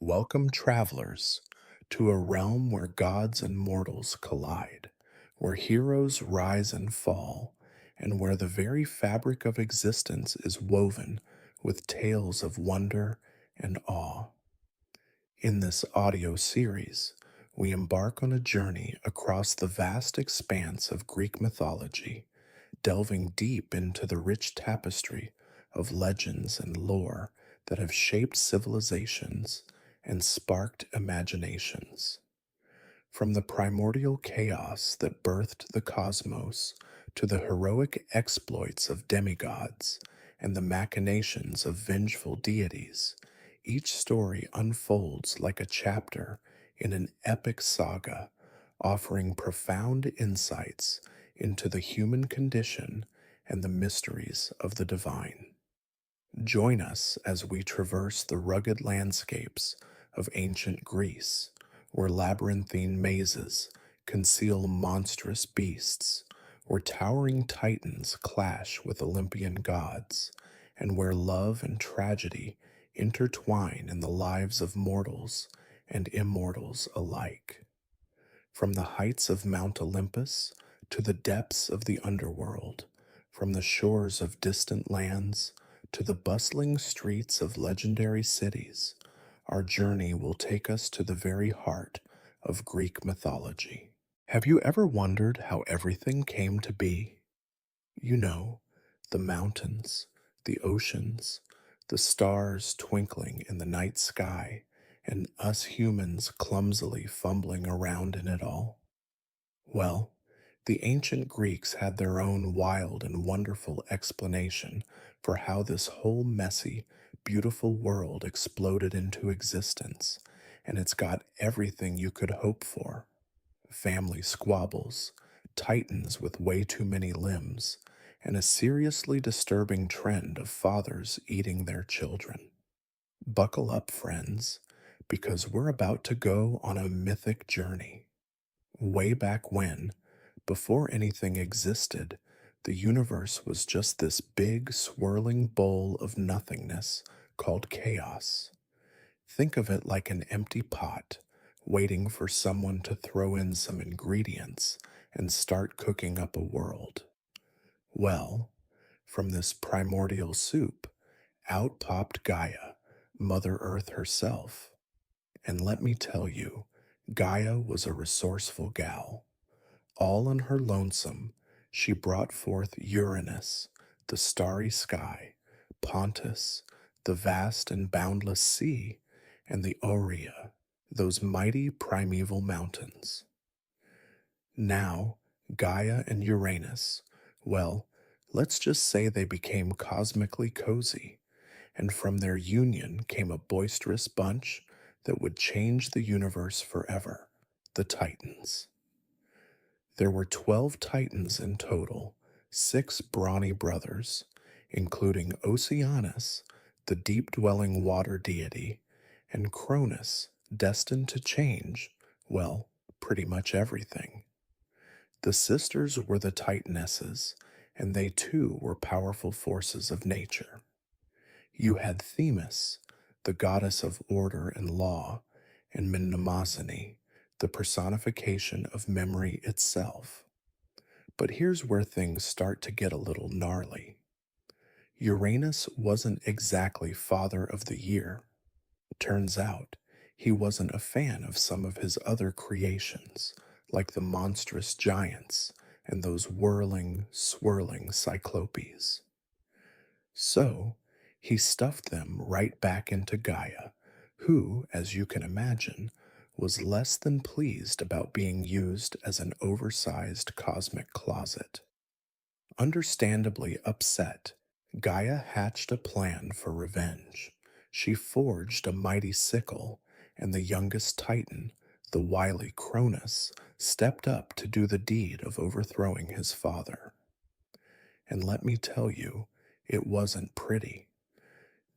welcome travelers to a realm where gods and mortals collide, where heroes rise and fall, and where the very fabric of existence is woven with tales of wonder and awe. In this audio series, we embark on a journey across the vast expanse of Greek mythology, delving deep into the rich tapestry of legends and lore that have shaped civilizations and sparked imaginations. From the primordial chaos that birthed the cosmos to the heroic exploits of demigods and the machinations of vengeful deities, each story unfolds like a chapter in an epic saga, offering profound insights into the human condition and the mysteries of the divine. Join us as we traverse the rugged landscapes of ancient Greece, where labyrinthine mazes conceal monstrous beasts, where towering titans clash with Olympian gods, and where love and tragedy intertwine in the lives of mortals and immortals alike. From the heights of Mount Olympus to the depths of the underworld, from the shores of distant lands to the bustling streets of legendary cities, our journey will take us to the very heart of Greek mythology. Have you ever wondered how everything came to be? You know, the mountains, the oceans, the stars twinkling in the night sky, and us humans clumsily fumbling around in it all. Well, the ancient Greeks had their own wild and wonderful explanation for how this whole messy, beautiful world exploded into existence, and it's got everything you could hope for: family squabbles, titans with way too many limbs, and a seriously disturbing trend of fathers eating their children. Buckle up, friends, because we're about to go on a mythic journey. Way back when, before anything existed, the universe was just this big, swirling bowl of nothingness called chaos. Think of it like an empty pot, waiting for someone to throw in some ingredients and start cooking up a world. Well, from this primordial soup, out popped Gaia, Mother Earth herself. And let me tell you, Gaia was a resourceful gal. All on her lonesome, she brought forth Uranus, the starry sky, Pontus, the vast and boundless sea, and the Aurea, those mighty primeval mountains. Now, Gaia and Uranus, well, let's just say they became cosmically cozy, and from their union came a boisterous bunch that would change the universe forever: the Titans. There were 12 Titans in total, six brawny brothers, including Oceanus, the deep dwelling water deity, and Cronus, destined to change, well, pretty much everything. The sisters were the Titanesses, and they too were powerful forces of nature. You had Themis, the goddess of order and law, and Mnemosyne, the personification of memory itself. But here's where things start to get a little gnarly. Uranus wasn't exactly father of the year. Turns out, he wasn't a fan of some of his other creations, like the monstrous giants and those whirling, swirling cyclopes. So, he stuffed them right back into Gaia, who, as you can imagine, was less than pleased about being used as an oversized cosmic closet. Understandably upset, Gaia hatched a plan for revenge. She forged a mighty sickle, and the youngest Titan, the wily Cronus, stepped up to do the deed of overthrowing his father. And let me tell you, it wasn't pretty.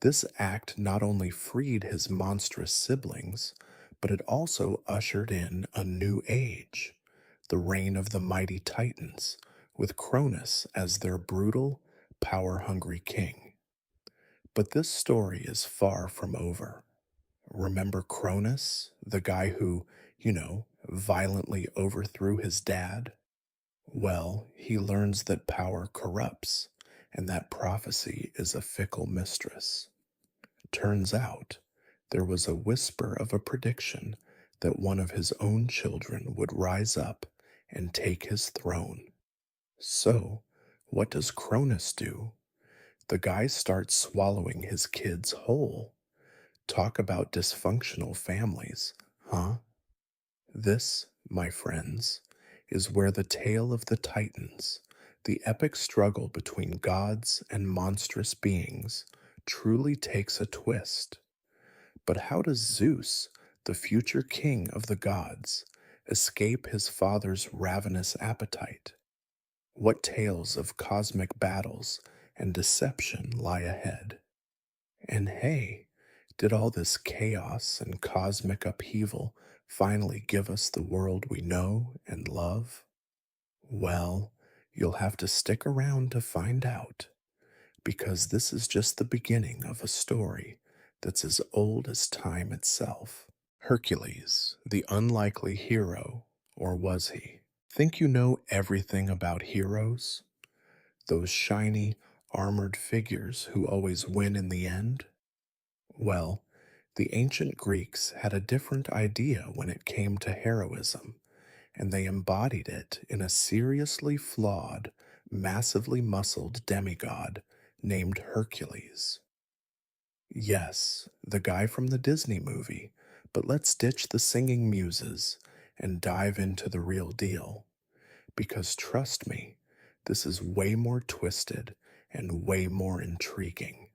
This act not only freed his monstrous siblings, but it also ushered in a new age, the reign of the mighty Titans, with Cronus as their brutal, power hungry king. But this story is far from over. Remember Cronus, the guy who, violently overthrew his dad? Well, he learns that power corrupts and that prophecy is a fickle mistress. Turns out, there was a whisper of a prediction that one of his own children would rise up and take his throne. So, what does Cronus do? The guy starts swallowing his kids whole. Talk about dysfunctional families, huh? This, my friends, is where the tale of the Titans, the epic struggle between gods and monstrous beings, truly takes a twist. But how does Zeus, the future king of the gods, escape his father's ravenous appetite? What tales of cosmic battles and deception lie ahead? And hey, did all this chaos and cosmic upheaval finally give us the world we know and love? Well, you'll have to stick around to find out, because this is just the beginning of a story that's as old as time itself. Hercules, the unlikely hero, or was he? Think you know everything about heroes? Those shiny, armored figures who always win in the end? Well, the ancient Greeks had a different idea when it came to heroism, and they embodied it in a seriously flawed, massively muscled demigod named Hercules. Yes, the guy from the Disney movie, but let's ditch the singing muses and dive into the real deal. Because trust me, this is way more twisted and way more intriguing.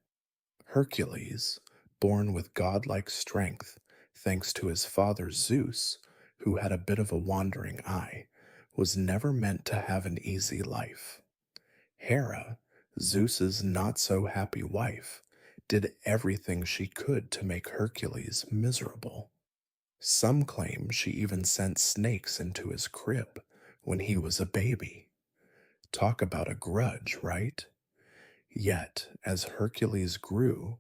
Hercules, born with godlike strength thanks to his father Zeus, who had a bit of a wandering eye, was never meant to have an easy life. Hera, Zeus's not so happy wife, did everything she could to make Hercules miserable. Some claim she even sent snakes into his crib when he was a baby. Talk about a grudge, right? Yet, as Hercules grew,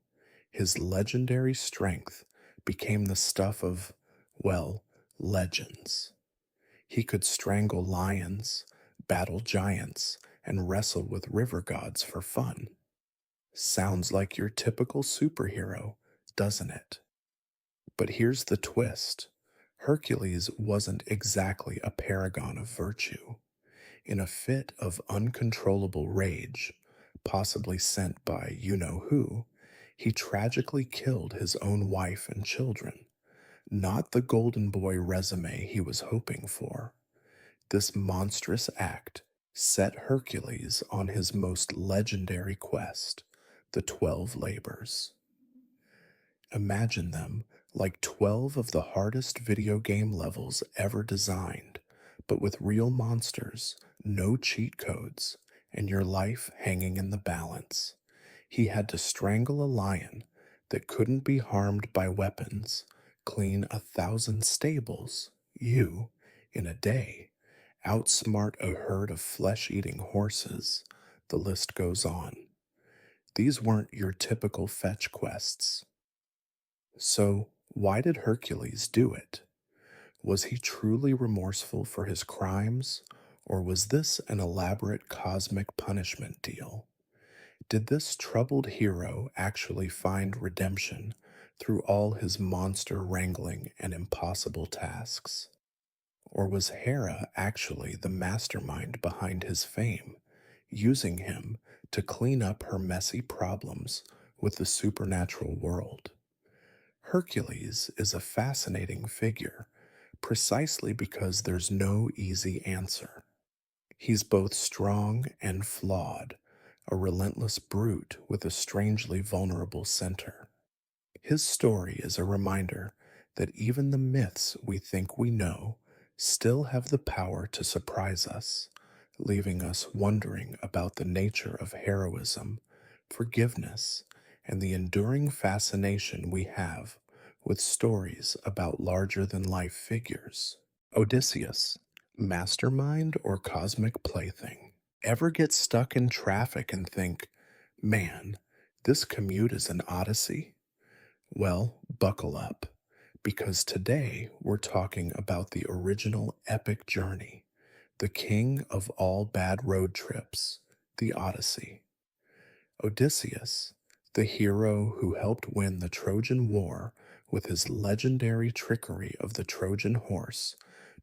his legendary strength became the stuff of, well, legends. He could strangle lions, battle giants, and wrestle with river gods for fun. Sounds like your typical superhero, doesn't it? But here's the twist. Hercules wasn't exactly a paragon of virtue. In a fit of uncontrollable rage, possibly sent by you know who, he tragically killed his own wife and children. Not the golden boy resume he was hoping for. This monstrous act set Hercules on his most legendary quest, the 12 Labors. Imagine them like 12 of the hardest video game levels ever designed, but with real monsters, no cheat codes, and your life hanging in the balance. He had to strangle a lion that couldn't be harmed by weapons, clean 1,000 stables, in a day, outsmart a herd of flesh eating horses. The list goes on. These weren't your typical fetch quests. So, why did Hercules do it? Was he truly remorseful for his crimes, or was this an elaborate cosmic punishment deal? Did this troubled hero actually find redemption through all his monster wrangling and impossible tasks? Or was Hera actually the mastermind behind his fame, using him to clean up her messy problems with the supernatural world? Hercules is a fascinating figure precisely because there's no easy answer. He's both strong and flawed, a relentless brute with a strangely vulnerable center. His story is a reminder that even the myths we think we know still have the power to surprise us, leaving us wondering about the nature of heroism, forgiveness, and the enduring fascination we have with stories about larger than life figures. Odysseus, mastermind or cosmic plaything? Ever get stuck in traffic and think, man, this commute is an odyssey? Well, buckle up, because today we're talking about the original epic journey, the king of all bad road trips, the Odyssey. Odysseus, the hero who helped win the Trojan War with his legendary trickery of the Trojan horse,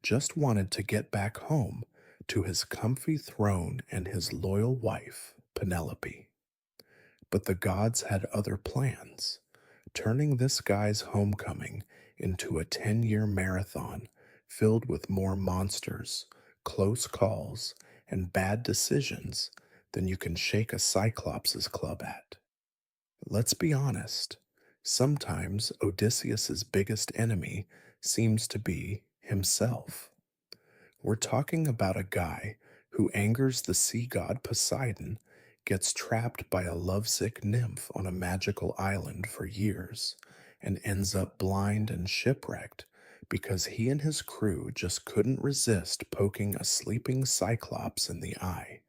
just wanted to get back home to his comfy throne and his loyal wife, Penelope. But the gods had other plans, turning this guy's homecoming into a 10-year marathon filled with more monsters, close calls, and bad decisions than you can shake a Cyclops' club at. Let's be honest, sometimes Odysseus's biggest enemy seems to be himself. We're talking about a guy who angers the sea god Poseidon, gets trapped by a lovesick nymph on a magical island for years, and ends up blind and shipwrecked because he and his crew just couldn't resist poking a sleeping Cyclops in the eye.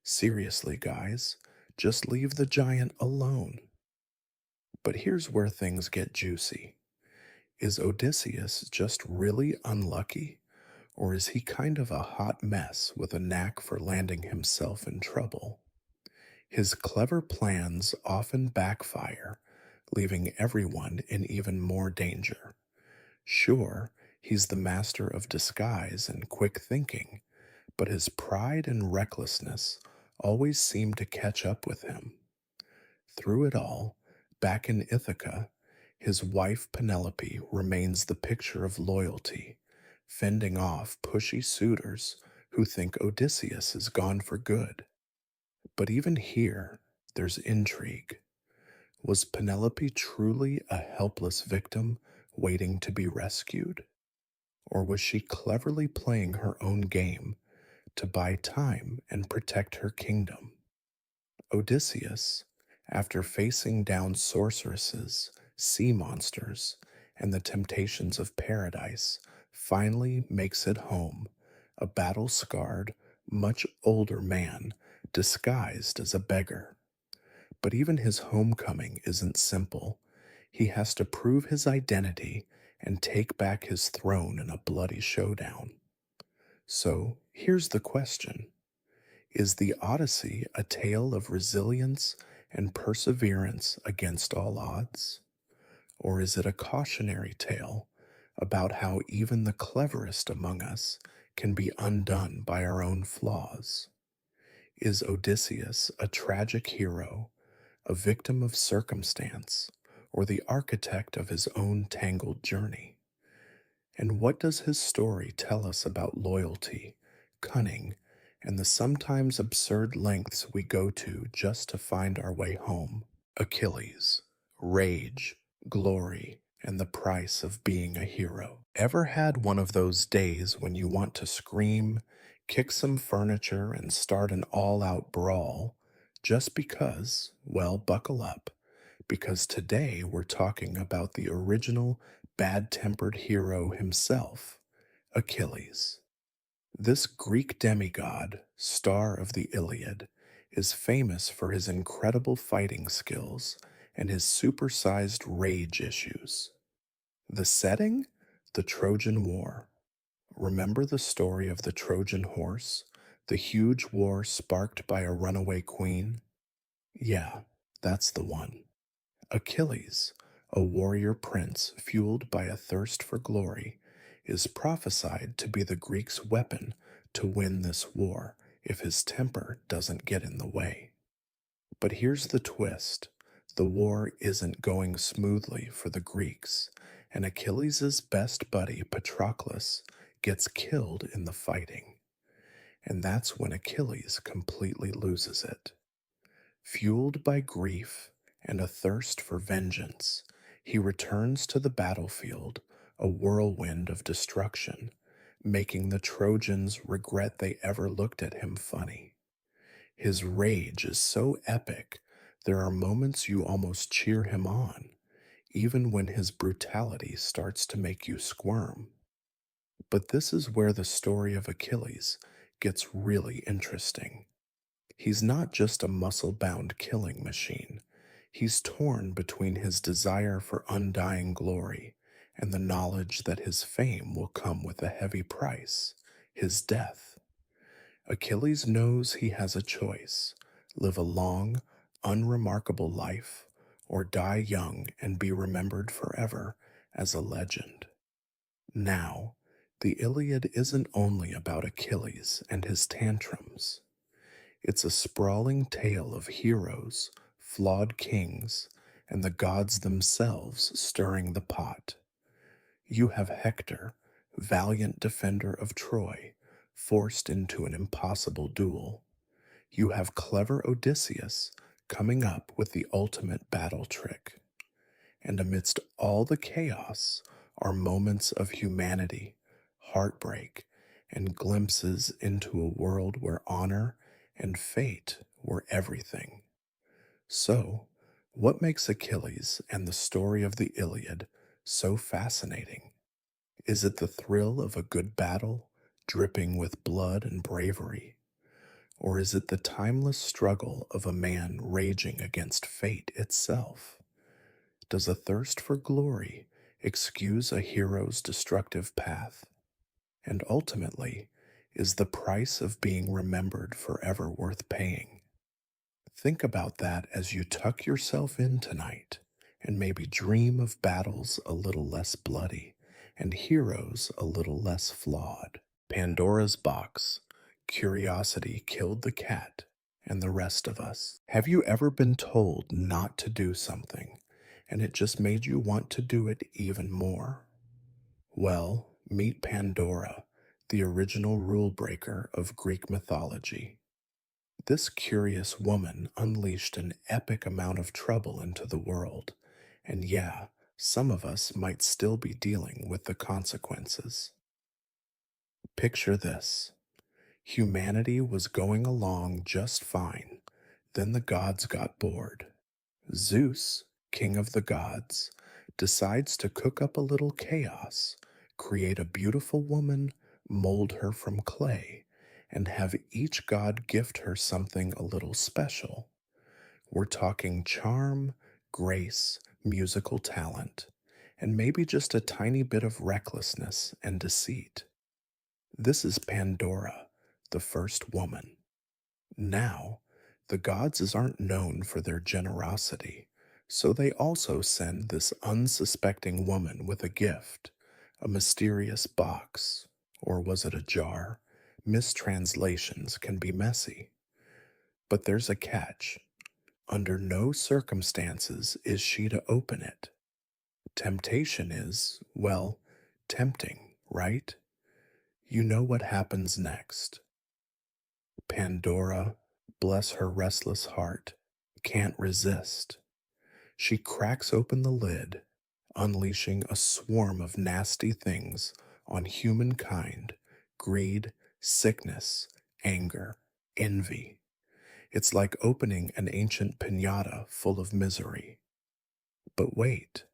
Seriously, guys, just leave the giant alone. But here's where things get juicy. Is Odysseus just really unlucky? Or is he kind of a hot mess with a knack for landing himself in trouble? His clever plans often backfire, leaving everyone in even more danger. Sure, he's the master of disguise and quick thinking, but his pride and recklessness always seem to catch up with him. Through it all, back in Ithaca, his wife Penelope remains the picture of loyalty, fending off pushy suitors who think Odysseus is gone for good. But even here, there's intrigue. Was Penelope truly a helpless victim waiting to be rescued? Or was she cleverly playing her own game to buy time and protect her kingdom? Odysseus, after facing down sorceresses, sea monsters, and the temptations of paradise, finally makes it home, a battle scarred, much older man disguised as a beggar. But even his homecoming isn't simple. He has to prove his identity and take back his throne in a bloody showdown. So here's the question. Is the Odyssey a tale of resilience and perseverance against all odds? Or is it a cautionary tale about how even the cleverest among us can be undone by our own flaws? Is Odysseus a tragic hero, a victim of circumstance, or the architect of his own tangled journey? And what does his story tell us about loyalty, cunning, and the sometimes absurd lengths we go to just to find our way home? Achilles, rage, glory, and the price of being a hero. Ever had one of those days when you want to scream, kick some furniture, and start an all out brawl just because, well, buckle up, because today we're talking about the original bad tempered hero himself, Achilles. This Greek demigod, star of the Iliad, is famous for his incredible fighting skills and his supersized rage issues. The setting? The Trojan War. Remember the story of the Trojan horse? The huge war sparked by a runaway queen? Yeah, that's the one. Achilles, a warrior prince fueled by a thirst for glory, is prophesied to be the Greeks' weapon to win this war if his temper doesn't get in the way. But here's the twist. The war isn't going smoothly for the Greeks, and Achilles' best buddy Patroclus gets killed in the fighting. And that's when Achilles completely loses it. Fueled by grief and a thirst for vengeance, he returns to the battlefield, a whirlwind of destruction, making the Trojans regret they ever looked at him funny. His rage is so epic, there are moments you almost cheer him on, even when his brutality starts to make you squirm. But this is where the story of Achilles gets really interesting. He's not just a muscle bound killing machine. He's torn between his desire for undying glory and the knowledge that his fame will come with a heavy price, his death. Achilles knows he has a choice: live a long, unremarkable life, or die young and be remembered forever as a legend. Now, the Iliad isn't only about Achilles and his tantrums. It's a sprawling tale of heroes, flawed kings, and the gods themselves stirring the pot. You have Hector, valiant defender of Troy, forced into an impossible duel. You have clever Odysseus coming up with the ultimate battle trick. And amidst all the chaos are moments of humanity, heartbreak, and glimpses into a world where honor and fate were everything. So, what makes Achilles and the story of the Iliad so fascinating? Is it the thrill of a good battle, dripping with blood and bravery? Or is it the timeless struggle of a man raging against fate itself? Does a thirst for glory excuse a hero's destructive path? And ultimately, is the price of being remembered forever worth paying? Think about that as you tuck yourself in tonight and maybe dream of battles a little less bloody and heroes a little less flawed. Pandora's box, curiosity killed the cat, and the rest of us. Have you ever been told not to do something and it just made you want to do it even more? Well, meet Pandora, the original rule breaker of Greek mythology. This curious woman unleashed an epic amount of trouble into the world, and yeah, some of us might still be dealing with the consequences. Picture this: humanity was going along just fine, then the gods got bored. Zeus, king of the gods, decides to cook up a little chaos, create a beautiful woman, mold her from clay, and have each god gift her something a little special. We're talking charm, grace, musical talent, and maybe just a tiny bit of recklessness and deceit. This is Pandora, the first woman. Now, the gods aren't known for their generosity, so they also send this unsuspecting woman with a gift, a mysterious box. Or was it a jar? Mistranslations can be messy. But there's a catch. Under no circumstances is she to open it. Temptation is, well, tempting, right? You know what happens next. Pandora, bless her restless heart, can't resist. She cracks open the lid, unleashing a swarm of nasty things on humankind: greed, sickness, anger, envy. It's like opening an ancient piñata full of misery. But wait,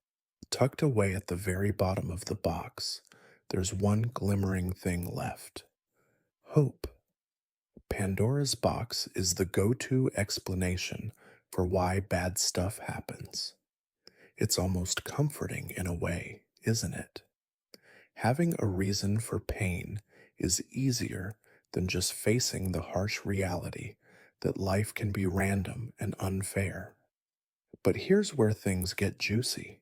tucked away at the very bottom of the box, there's one glimmering thing left: hope. Pandora's box is the go to explanation for why bad stuff happens. It's almost comforting in a way, isn't it? Having a reason for pain is easier than just facing the harsh reality that life can be random and unfair. But here's where things get juicy.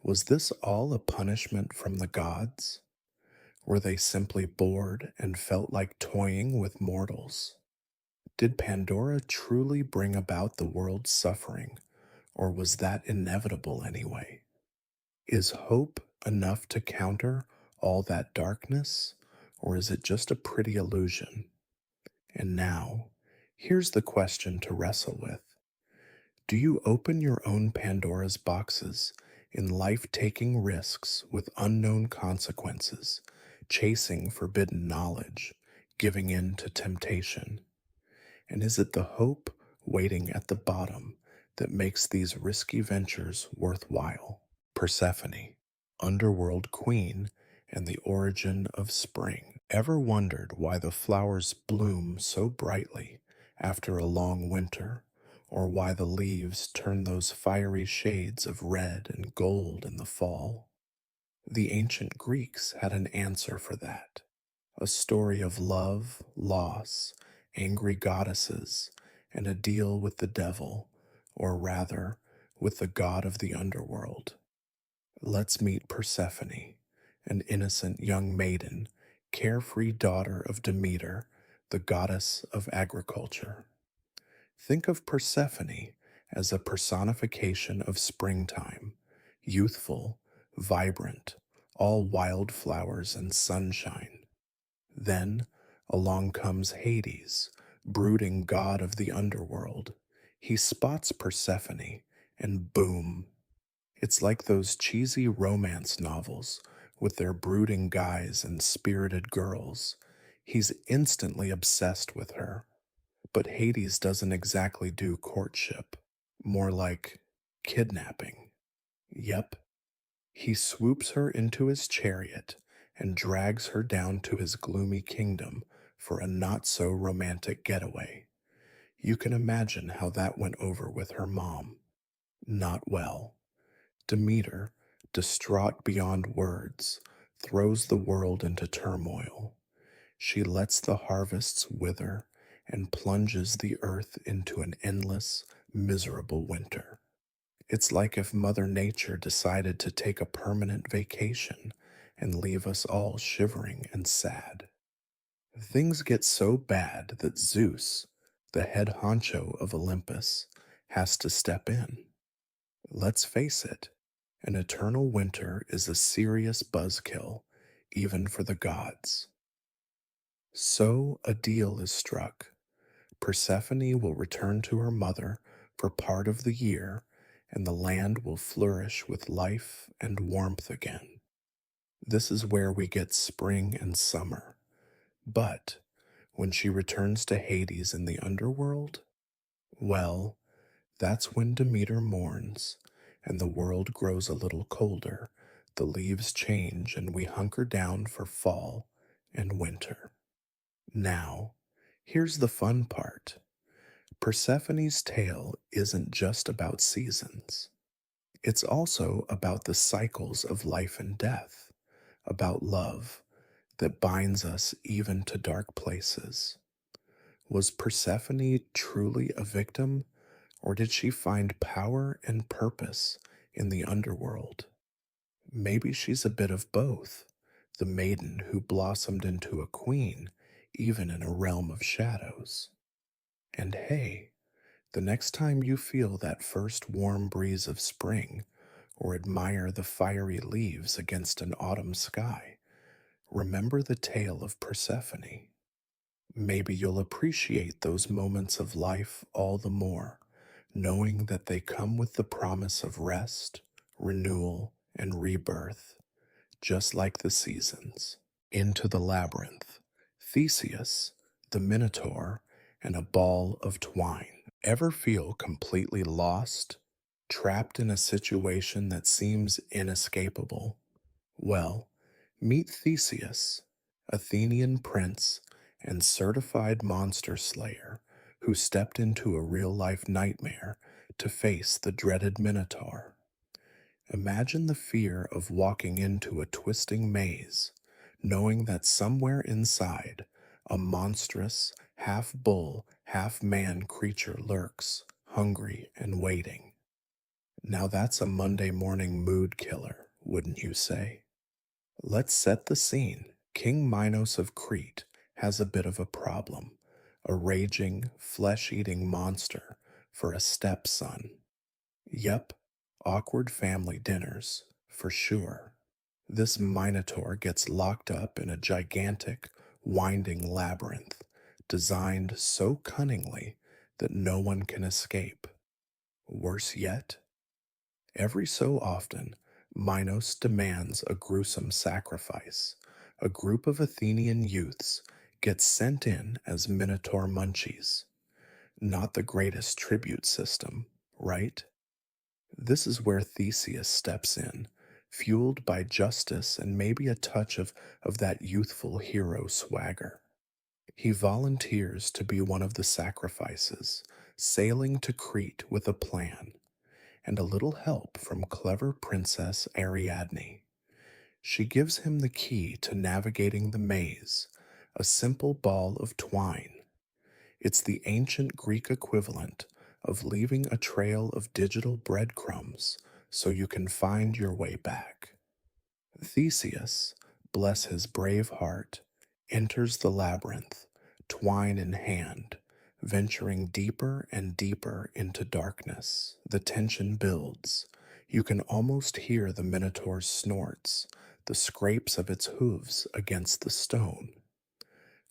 Was this all a punishment from the gods? Were they simply bored and felt like toying with mortals? Did Pandora truly bring about the world's suffering, or was that inevitable anyway? Is hope enough to counter all that darkness, or is it just a pretty illusion? And now, here's the question to wrestle with. Do you open your own Pandora's boxes in life taking risks with unknown consequences, chasing forbidden knowledge, giving in to temptation? And is it the hope waiting at the bottom that makes these risky ventures worthwhile? Persephone, underworld queen and the origin of spring. Ever wondered why the flowers bloom so brightly after a long winter, or why the leaves turn those fiery shades of red and gold in the fall? The ancient Greeks had an answer for that, a story of love, loss, angry goddesses, and a deal with the devil, or rather, with the god of the underworld. Let's meet Persephone, an innocent young maiden, carefree daughter of Demeter, the goddess of agriculture. Think of Persephone as a personification of springtime, youthful, vibrant, all wildflowers and sunshine. Then along comes Hades, brooding god of the underworld. He spots Persephone, and boom, it's like those cheesy romance novels with their brooding guys and spirited girls. He's instantly obsessed with her. But Hades doesn't exactly do courtship, more like kidnapping. Yep, he swoops her into his chariot and drags her down to his gloomy kingdom for a not so romantic getaway. You can imagine how that went over with her mom. Not well. Demeter, distraught beyond words, throws the world into turmoil. She lets the harvests wither and plunges the earth into an endless, miserable winter. It's like if Mother Nature decided to take a permanent vacation and leave us all shivering and sad. Things get so bad that Zeus, the head honcho of Olympus, has to step in. Let's face it, an eternal winter is a serious buzzkill, even for the gods. So a deal is struck. Persephone will return to her mother for part of the year, and the land will flourish with life and warmth again. This is where we get spring and summer. But when she returns to Hades in the underworld, well, that's when Demeter mourns, and the world grows a little colder, the leaves change, and we hunker down for fall and winter. Now, here's the fun part. Persephone's tale isn't just about seasons. It's also about the cycles of life and death, about love that binds us even to dark places. Was Persephone truly a victim, or did she find power and purpose in the underworld? Maybe she's a bit of both, the maiden who blossomed into a queen, even in a realm of shadows. And hey, the next time you feel that first warm breeze of spring, or admire the fiery leaves against an autumn sky, remember the tale of Persephone. Maybe you'll appreciate those moments of life all the more, knowing that they come with the promise of rest, renewal, and rebirth, just like the seasons. Into the labyrinth, Theseus, the Minotaur, and a ball of twine. Ever feel completely lost, trapped in a situation that seems inescapable? Well, meet Theseus, Athenian prince and certified monster slayer who stepped into a real life nightmare to face the dreaded Minotaur. Imagine the fear of walking into a twisting maze, knowing that somewhere inside, a monstrous, half bull, half man creature lurks, hungry and waiting. Now that's a Monday morning mood killer, wouldn't you say? Let's set the scene. King Minos of Crete has a bit of a problem, a raging, flesh eating monster for a stepson. Yep, awkward family dinners, for sure. This Minotaur gets locked up in a gigantic, winding labyrinth, designed so cunningly that no one can escape. Worse yet, every so often, Minos demands a gruesome sacrifice. A group of Athenian youths gets sent in as Minotaur munchies. Not the greatest tribute system, right? This is where Theseus steps in, fueled by justice and maybe a touch of that youthful hero swagger. He volunteers to be one of the sacrifices, sailing to Crete with a plan and a little help from clever Princess Ariadne. She gives him the key to navigating the maze, a simple ball of twine. It's the ancient Greek equivalent of leaving a trail of digital breadcrumbs so you can find your way back. Theseus, bless his brave heart, enters the labyrinth, twine in hand, venturing deeper and deeper into darkness. The tension builds. You can almost hear the Minotaur's snorts, the scrapes of its hooves against the stone.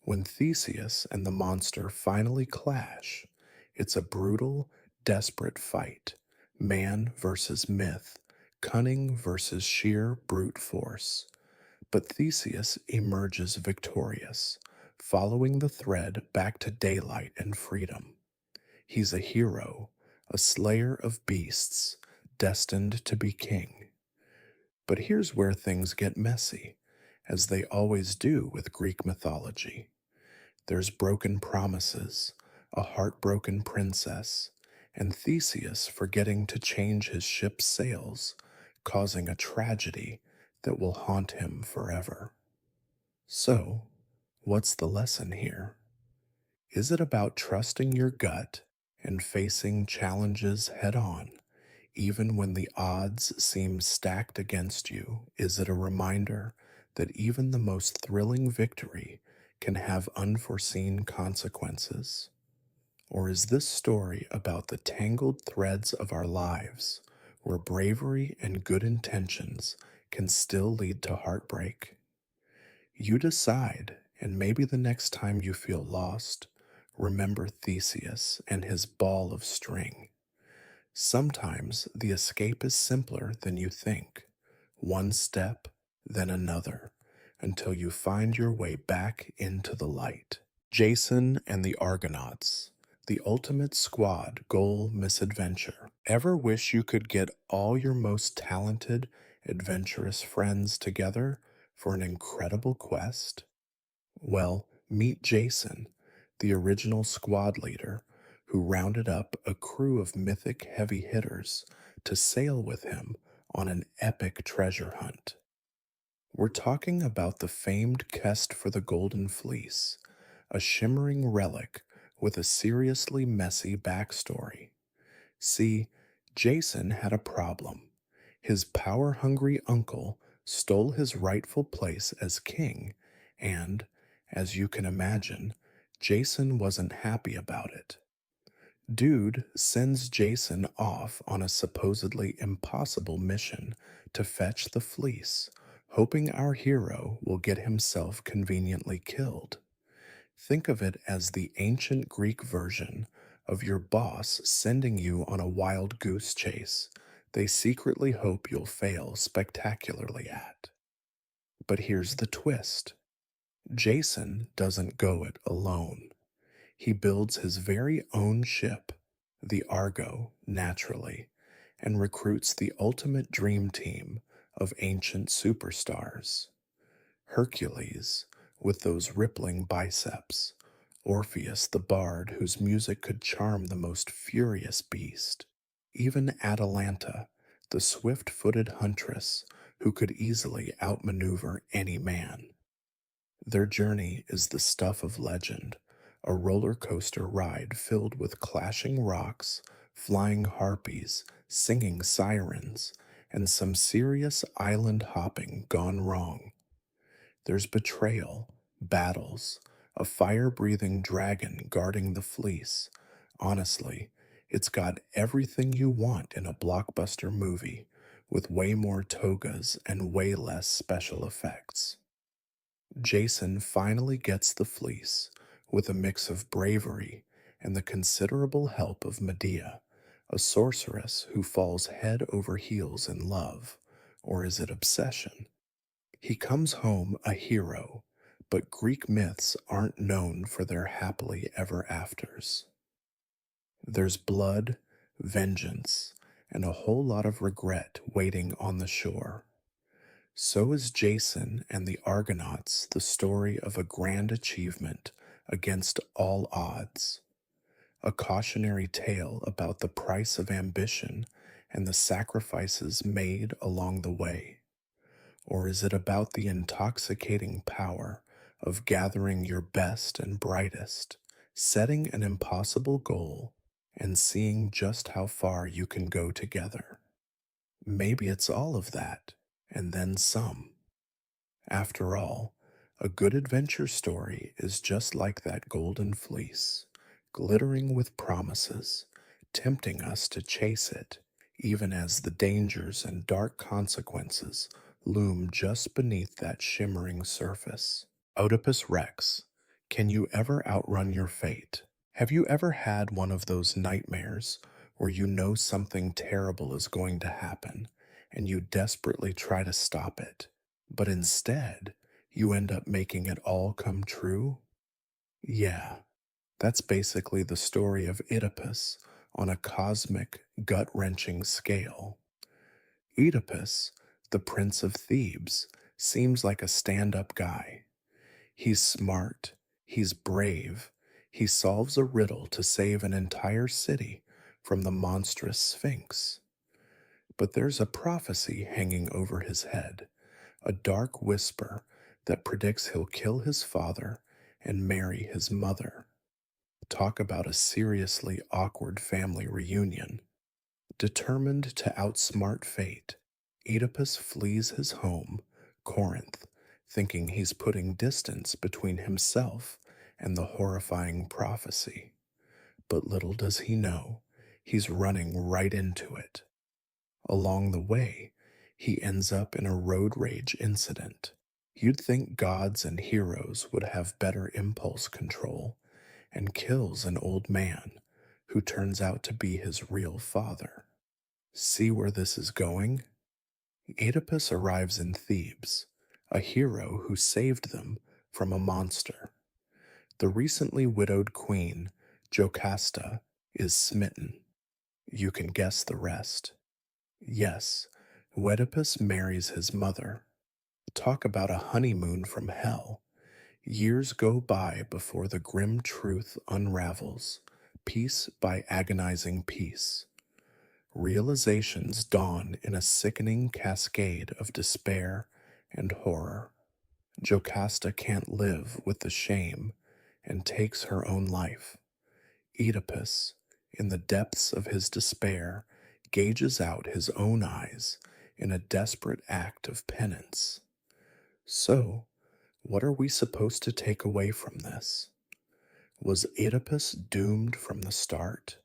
When Theseus and the monster finally clash, it's a brutal, desperate fight, man versus myth, cunning versus sheer brute force. But Theseus emerges victorious, following the thread back to daylight and freedom. He's a hero, a slayer of beasts, destined to be king. But here's where things get messy, as they always do with Greek mythology. There's broken promises, a heartbroken princess, and Theseus forgetting to change his ship's sails, causing a tragedy that will haunt him forever. So, what's the lesson here? Is it about trusting your gut and facing challenges head on, even when the odds seem stacked against you? Is it a reminder that even the most thrilling victory can have unforeseen consequences? Or is this story about the tangled threads of our lives, where bravery and good intentions can still lead to heartbreak? You decide, and maybe the next time you feel lost, remember Theseus and his ball of string. Sometimes the escape is simpler than you think. One step, then another, until you find your way back into the light. Jason and the Argonauts, the ultimate squad goal misadventure. Ever wish you could get all your most talented, adventurous friends together for an incredible quest? Well, meet Jason, the original squad leader, who rounded up a crew of mythic heavy hitters to sail with him on an epic treasure hunt. We're talking about the famed quest for the Golden Fleece, a shimmering relic with a seriously messy backstory. See, Jason had a problem. His power hungry uncle stole his rightful place as king, and, as you can imagine, Jason wasn't happy about it. Dude sends Jason off on a supposedly impossible mission to fetch the fleece, hoping our hero will get himself conveniently killed. Think of it as the ancient Greek version of your boss sending you on a wild goose chase they secretly hope you'll fail spectacularly at. But here's the twist: Jason doesn't go it alone. He builds his very own ship, the Argo, naturally, and recruits the ultimate dream team of ancient superstars. Hercules, with those rippling biceps, Orpheus the bard whose music could charm the most furious beast, even Atalanta, the swift footed huntress who could easily outmaneuver any man. Their journey is the stuff of legend, a roller coaster ride filled with clashing rocks, flying harpies, singing sirens, and some serious island hopping gone wrong. There's betrayal, battles, a fire breathing dragon guarding the fleece. Honestly, it's got everything you want in a blockbuster movie, with way more togas and way less special effects. Jason finally gets the fleece with a mix of bravery and the considerable help of Medea, a sorceress who falls head over heels in love, or is it obsession? He comes home a hero, but Greek myths aren't known for their happily ever afters. There's blood, vengeance, and a whole lot of regret waiting on the shore. So is Jason and the Argonauts the story of a grand achievement against all odds, a cautionary tale about the price of ambition and the sacrifices made along the way. Or is it about the intoxicating power of gathering your best and brightest, setting an impossible goal, and seeing just how far you can go together? Maybe it's all of that, and then some. After all, a good adventure story is just like that golden fleece, glittering with promises, tempting us to chase it, even as the dangers and dark consequences loom just beneath that shimmering surface. Oedipus Rex, can you ever outrun your fate? Have you ever had one of those nightmares where you know something terrible is going to happen and you desperately try to stop it, but instead you end up making it all come true? Yeah, that's basically the story of Oedipus on a cosmic, gut wrenching scale. Oedipus, the Prince of Thebes, seems like a stand up guy. He's smart, he's brave, he solves a riddle to save an entire city from the monstrous Sphinx. But there's a prophecy hanging over his head, a dark whisper that predicts he'll kill his father and marry his mother. Talk about a seriously awkward family reunion. Determined to outsmart fate, Oedipus flees his home, Corinth, thinking he's putting distance between himself and the horrifying prophecy. But little does he know, he's running right into it. Along the way, he ends up in a road rage incident. You'd think gods and heroes would have better impulse control, and kills an old man who turns out to be his real father. See where this is going? Oedipus arrives in Thebes, a hero who saved them from a monster. The recently widowed queen, Jocasta, is smitten. You can guess the rest. Yes, Oedipus marries his mother. Talk about a honeymoon from hell. Years go by before the grim truth unravels, piece by agonizing piece. Realizations dawn in a sickening cascade of despair and horror. Jocasta can't live with the shame and takes her own life. Oedipus, in the depths of his despair, gauges out his own eyes in a desperate act of penance. So, what are we supposed to take away from this? Was Oedipus doomed from the start?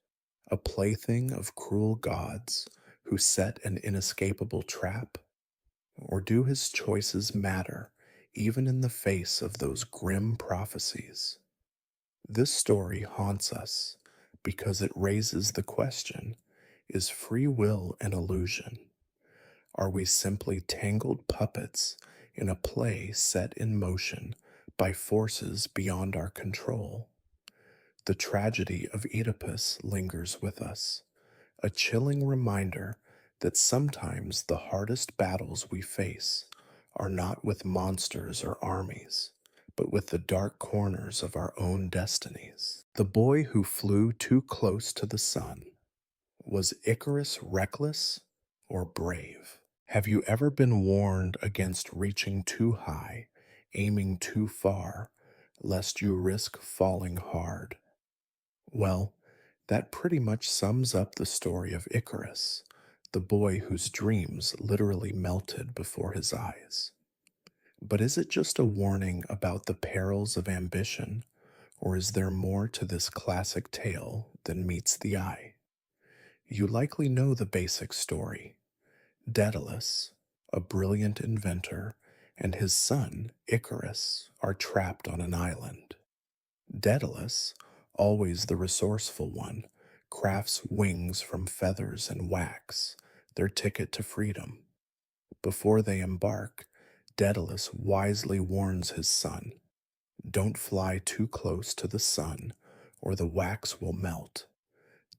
A plaything of cruel gods who set an inescapable trap? Or do his choices matter even in the face of those grim prophecies? This story haunts us because it raises the question, is free will an illusion? Are we simply tangled puppets in a play set in motion by forces beyond our control? The tragedy of Oedipus lingers with us, a chilling reminder that sometimes the hardest battles we face are not with monsters or armies, but with the dark corners of our own destinies. The boy who flew too close to the sun. Was Icarus reckless or brave? Have you ever been warned against reaching too high, aiming too far, lest you risk falling hard? Well, that pretty much sums up the story of Icarus, the boy whose dreams literally melted before his eyes. But is it just a warning about the perils of ambition, or is there more to this classic tale than meets the eye? You likely know the basic story. Daedalus, a brilliant inventor, and his son, Icarus, are trapped on an island. Daedalus, always the resourceful one, crafts wings from feathers and wax, their ticket to freedom. Before they embark, Daedalus wisely warns his son, don't fly too close to the sun, or the wax will melt.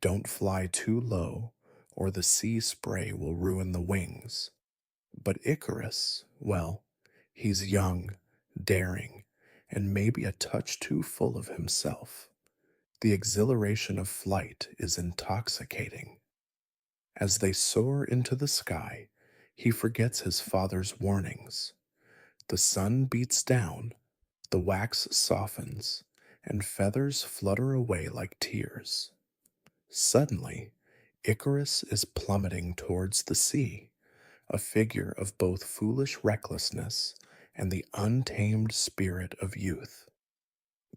Don't fly too low, or the sea spray will ruin the wings. But Icarus, well, he's young, daring, and maybe a touch too full of himself. The exhilaration of flight is intoxicating. As they soar into the sky, He forgets his father's warnings. The sun beats down, the wax softens, and feathers flutter away like tears. Suddenly, Icarus is plummeting towards the sea, a figure of both foolish recklessness and the untamed spirit of youth.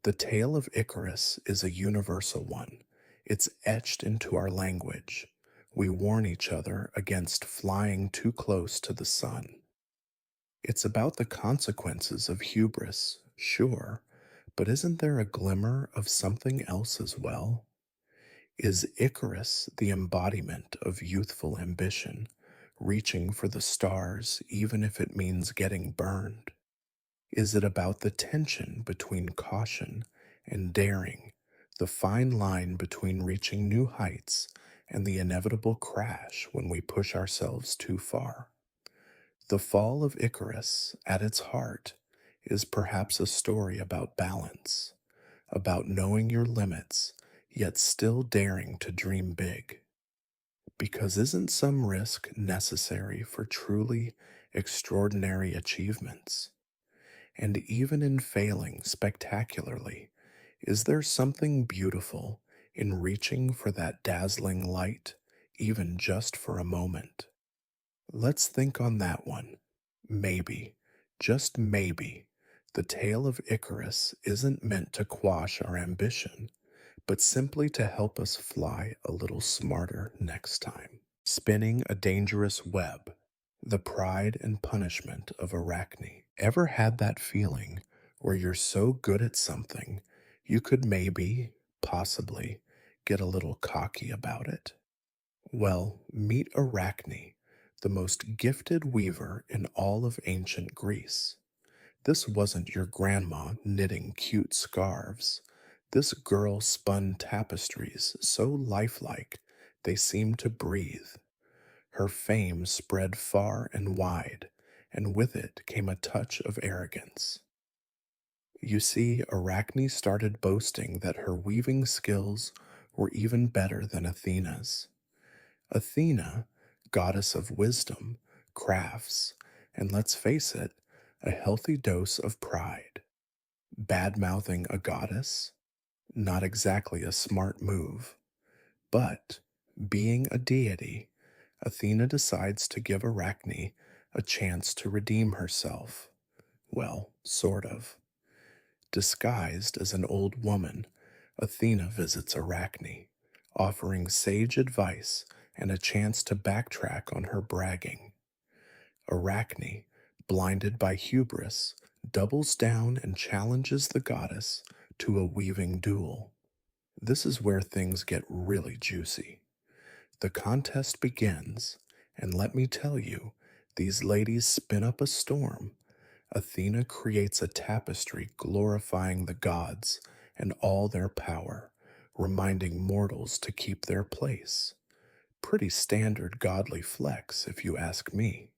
The tale of Icarus is a universal one. It's etched into our language. We warn each other against flying too close to the sun. It's about the consequences of hubris, sure, but isn't there a glimmer of something else as well? Is Icarus the embodiment of youthful ambition, reaching for the stars even if it means getting burned? Is it about the tension between caution and daring, the fine line between reaching new heights and the inevitable crash when we push ourselves too far? The fall of Icarus, at its heart, is perhaps a story about balance, about knowing your limits, yet still daring to dream big. Because isn't some risk necessary for truly extraordinary achievements? And even in failing spectacularly, is there something beautiful in reaching for that dazzling light, even just for a moment? Let's think on that one. Maybe, just maybe, the tale of Icarus isn't meant to quash our ambition, but simply to help us fly a little smarter next time. Spinning a dangerous web, the pride and punishment of Arachne. Ever had that feeling where you're so good at something you could maybe, possibly, get a little cocky about it? Well, meet Arachne, the most gifted weaver in all of ancient Greece. This wasn't your grandma knitting cute scarves. This girl spun tapestries so lifelike they seemed to breathe. Her fame spread far and wide, and with it came a touch of arrogance. You see, Arachne started boasting that her weaving skills were even better than Athena's. Athena, goddess of wisdom, crafts, and let's face it, a healthy dose of pride. Bad mouthing a goddess? Not exactly a smart move. But, being a deity, Athena decides to give Arachne a chance to redeem herself. Well, sort of. Disguised as an old woman, Athena visits Arachne, offering sage advice and a chance to backtrack on her bragging. Arachne, blinded by hubris, doubles down and challenges the goddess to a weaving duel. This is where things get really juicy. The contest begins, and let me tell you, these ladies spin up a storm. Athena creates a tapestry glorifying the gods and all their power, reminding mortals to keep their place. Pretty standard godly flex, if you ask me.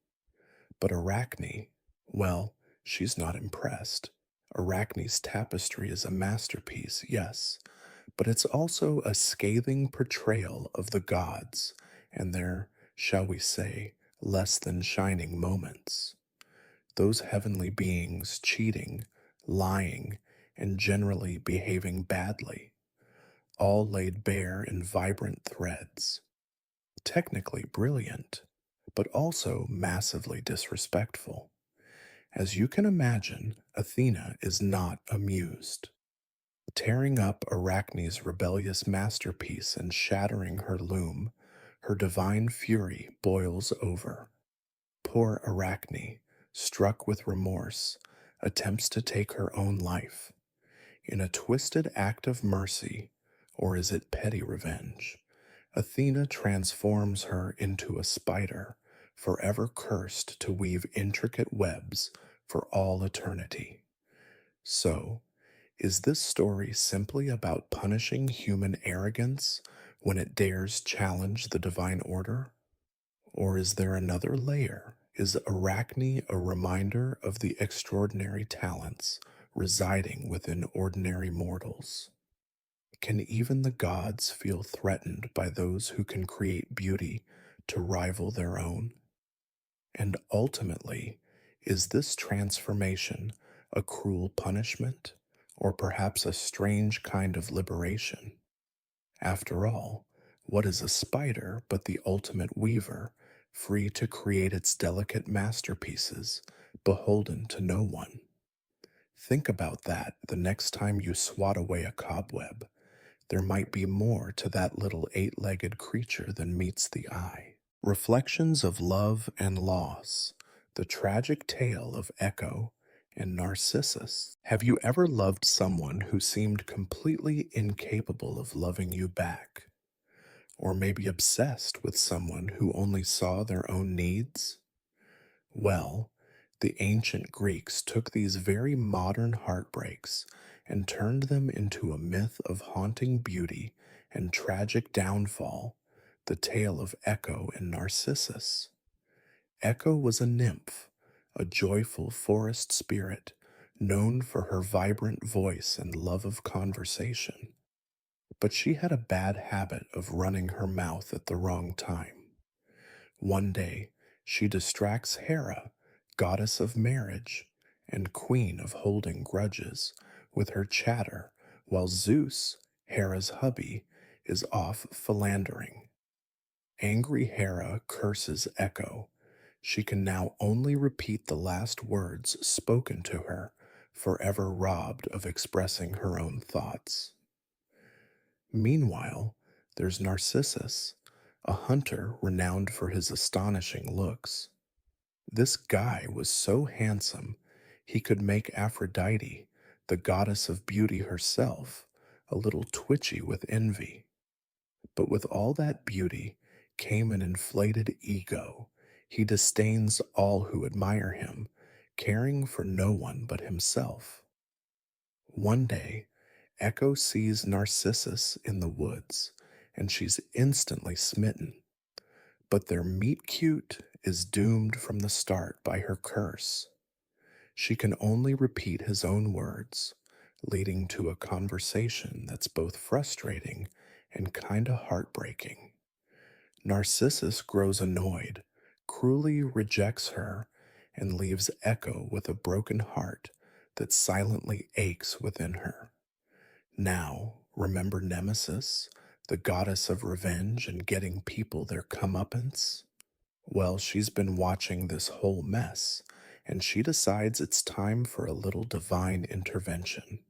But Arachne, well, she's not impressed. Arachne's tapestry is a masterpiece, yes, but it's also a scathing portrayal of the gods and their, shall we say, less than shining moments. Those heavenly beings cheating, lying, and generally behaving badly, all laid bare in vibrant threads. Technically brilliant, but also massively disrespectful. As you can imagine, Athena is not amused. Tearing up Arachne's rebellious masterpiece and shattering her loom, her divine fury boils over. Poor Arachne, struck with remorse, attempts to take her own life. In a twisted act of mercy, or is it petty revenge, Athena transforms her into a spider, forever cursed to weave intricate webs for all eternity. So, is this story simply about punishing human arrogance when it dares challenge the divine order? Or is there another layer? Is Arachne a reminder of the extraordinary talents residing within ordinary mortals? Can even the gods feel threatened by those who can create beauty to rival their own? And ultimately, is this transformation a cruel punishment or perhaps a strange kind of liberation? After all, what is a spider but the ultimate weaver, free to create its delicate masterpieces, beholden to no one? Think about that the next time you swat away a cobweb. There might be more to that little eight-legged creature than meets the eye. Reflections of Love and Loss, the tragic tale of Echo and Narcissus. Have you ever loved someone who seemed completely incapable of loving you back? Or maybe obsessed with someone who only saw their own needs? Well, the ancient Greeks took these very modern heartbreaks and turned them into a myth of haunting beauty and tragic downfall, the tale of Echo and Narcissus. Echo was a nymph, a joyful forest spirit, known for her vibrant voice and love of conversation. But she had a bad habit of running her mouth at the wrong time. One day, she distracts Hera, goddess of marriage and queen of holding grudges, with her chatter, while Zeus, Hera's hubby, is off philandering. Angry Hera curses Echo. She can now only repeat the last words spoken to her, forever robbed of expressing her own thoughts. Meanwhile, there's Narcissus, a hunter renowned for his astonishing looks. This guy was so handsome, he could make Aphrodite, the goddess of beauty herself, a little twitchy with envy. But with all that beauty came an inflated ego. He disdains all who admire him, caring for no one but himself. One day, Echo sees Narcissus in the woods, and she's instantly smitten. But their meet cute is doomed from the start by her curse. She can only repeat his own words, leading to a conversation that's both frustrating and kinda heartbreaking. Narcissus grows annoyed, cruelly rejects her, and leaves Echo with a broken heart that silently aches within her. Now, remember Nemesis, the goddess of revenge and getting people their comeuppance? Well, she's been watching this whole mess, and she decides it's time for a little divine intervention.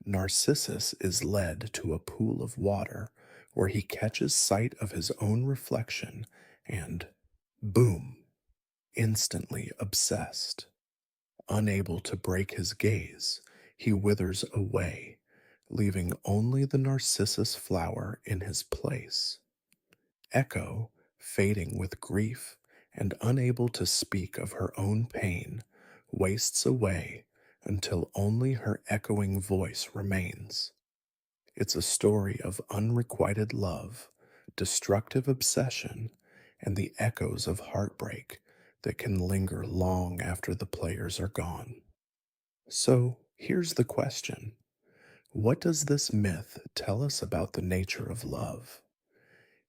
Narcissus is led to a pool of water where he catches sight of his own reflection and, boom, instantly obsessed. Unable to break his gaze, he withers away, leaving only the narcissus flower in his place. Echo, fading with grief and unable to speak of her own pain, wastes away until only her echoing voice remains. It's a story of unrequited love, destructive obsession, and the echoes of heartbreak that can linger long after the players are gone. So here's the question: what does this myth tell us about the nature of love?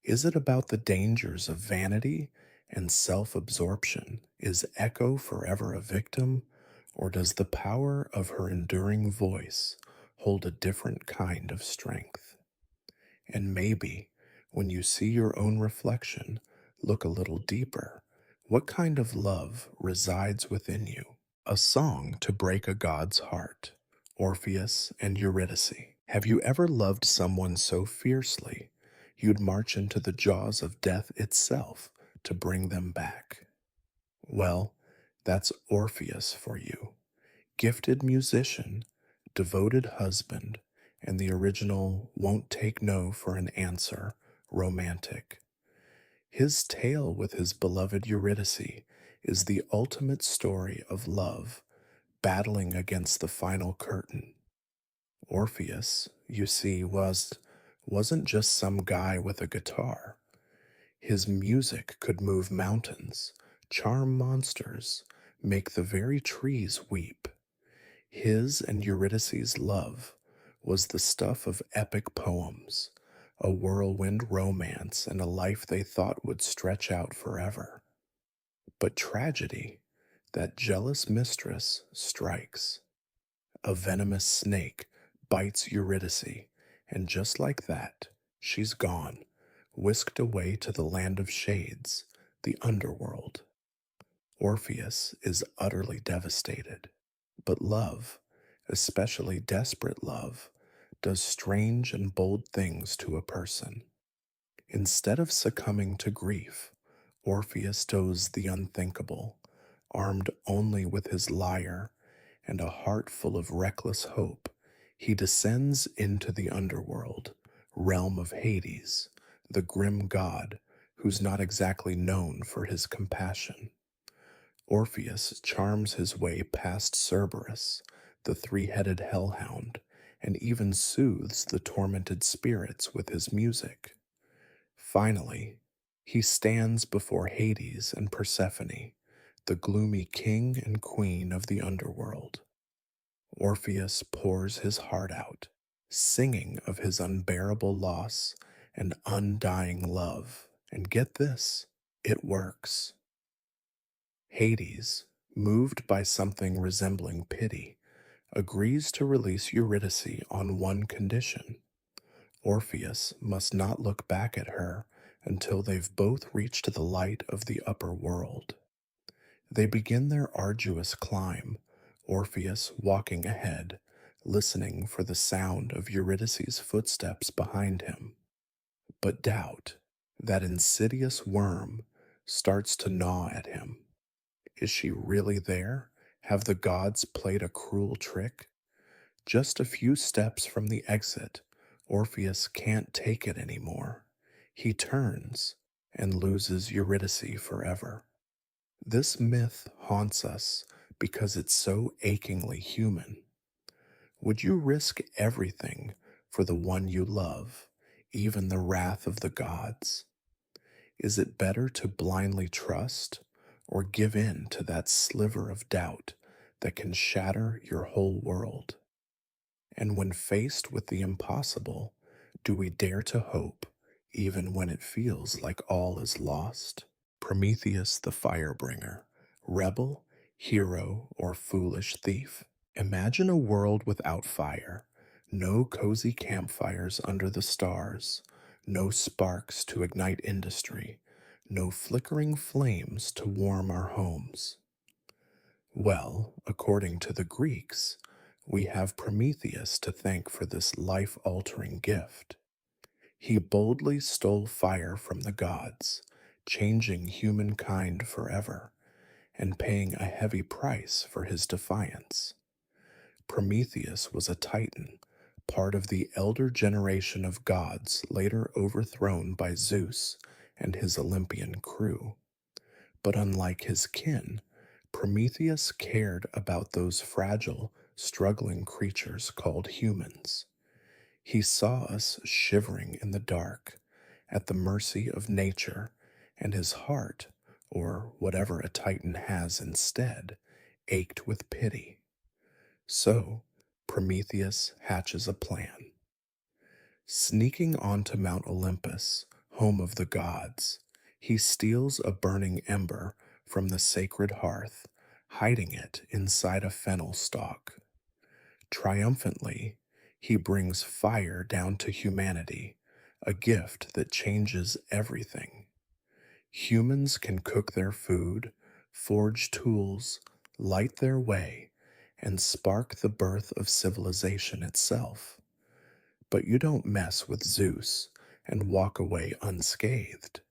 Is it about the dangers of vanity and self absorption? Is Echo forever a victim? Or does the power of her enduring voice hold a different kind of strength? And maybe, when you see your own reflection, look a little deeper. What kind of love resides within you? A song to break a god's heart. Orpheus and Eurydice. Have you ever loved someone so fiercely you'd march into the jaws of death itself to bring them back? Well, that's Orpheus for you. Gifted musician, devoted husband, and the original won't take no for an answer, romantic. His tale with his beloved Eurydice is the ultimate story of love, battling against the final curtain. Orpheus, you see, wasn't just some guy with a guitar. His music could move mountains, charm monsters, make the very trees weep. His and Eurydice's love was the stuff of epic poems, a whirlwind romance, and a life they thought would stretch out forever. But tragedy, that jealous mistress, strikes. A venomous snake bites Eurydice, and just like that, she's gone, whisked away to the land of shades, the underworld. Orpheus is utterly devastated. But love, especially desperate love, does strange and bold things to a person. Instead of succumbing to grief, Orpheus does the unthinkable, armed only with his lyre and a heart full of reckless hope. He descends into the underworld, realm of Hades, the grim god who's not exactly known for his compassion. Orpheus charms his way past Cerberus, the three-headed hellhound, and even soothes the tormented spirits with his music. Finally, he stands before Hades and Persephone, the gloomy king and queen of the underworld. Orpheus pours his heart out, singing of his unbearable loss and undying love. And get this, it works. Hades, moved by something resembling pity, agrees to release Eurydice on one condition. Orpheus must not look back at her until they've both reached the light of the upper world. They begin their arduous climb, Orpheus walking ahead, listening for the sound of Eurydice's footsteps behind him. But doubt, that insidious worm, starts to gnaw at him. Is she really there? Have the gods played a cruel trick? Just a few steps from the exit, Orpheus can't take it anymore. He turns and loses Eurydice forever. This myth haunts us because it's so achingly human. Would you risk everything for the one you love, even the wrath of the gods? Is it better to blindly trust or give in to that sliver of doubt that can shatter your whole world? And when faced with the impossible, do we dare to hope even when it feels like all is lost? Prometheus the Firebringer, rebel, hero, or foolish thief. Imagine a world without fire, no cozy campfires under the stars, no sparks to ignite industry, no flickering flames to warm our homes. Well, according to the Greeks, we have Prometheus to thank for this life altering gift. He boldly stole fire from the gods, changing humankind forever, and paying a heavy price for his defiance. Prometheus was a titan, part of the elder generation of gods later overthrown by Zeus and his Olympian crew. But unlike his kin, Prometheus cared about those fragile, struggling creatures called humans. He saw us shivering in the dark, at the mercy of nature, and his heart, or whatever a titan has instead, ached with pity. So, Prometheus hatches a plan. Sneaking onto Mount Olympus, home of the gods, he steals a burning ember from the sacred hearth, hiding it inside a fennel stalk. Triumphantly, he brings fire down to humanity, a gift that changes everything. Humans can cook their food, forge tools, light their way, and spark the birth of civilization itself. But you don't mess with Zeus and walk away unscathed.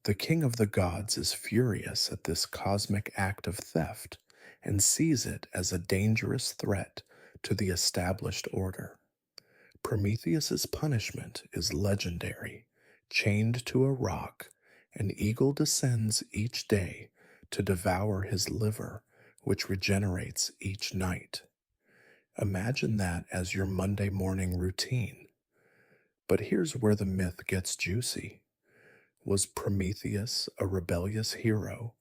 The king of the gods is furious at this cosmic act of theft and sees it as a dangerous threat to the established order. Prometheus's punishment is legendary. Chained to a rock, an eagle descends each day to devour his liver, which regenerates each night. Imagine that as your Monday morning routine. But here's where the myth gets juicy. Was Prometheus a rebellious hero,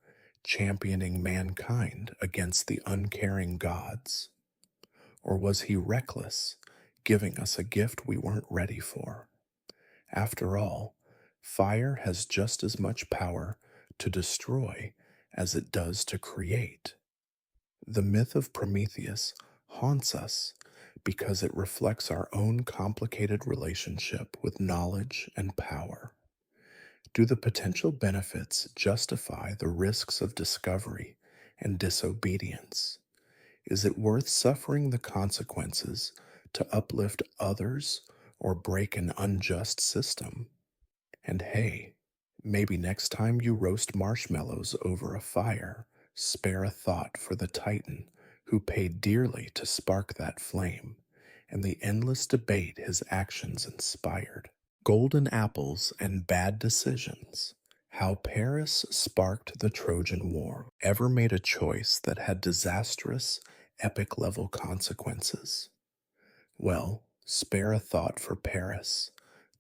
championing mankind against the uncaring gods? Or was he reckless, giving us a gift we weren't ready for? After all, fire has just as much power to destroy as it does to create. The myth of Prometheus haunts us because it reflects our own complicated relationship with knowledge and power. Do the potential benefits justify the risks of discovery and disobedience? Is it worth suffering the consequences to uplift others or break an unjust system? And hey, maybe next time you roast marshmallows over a fire, spare a thought for the Titan who paid dearly to spark that flame, and the endless debate his actions inspired. Golden apples and bad decisions. How Paris sparked the Trojan War. Ever made a choice that had disastrous, epic level consequences? Well, spare a thought for Paris,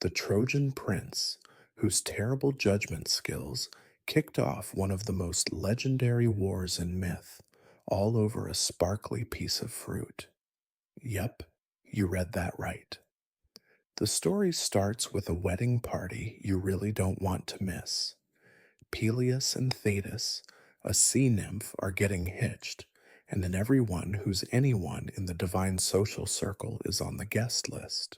the Trojan prince, whose terrible judgment skills kicked off one of the most legendary wars in myth, all over a sparkly piece of fruit. Yep, you read that right. The story starts with a wedding party you really don't want to miss. Peleus and Thetis, a sea nymph, are getting hitched, and then everyone who's anyone in the divine social circle is on the guest list.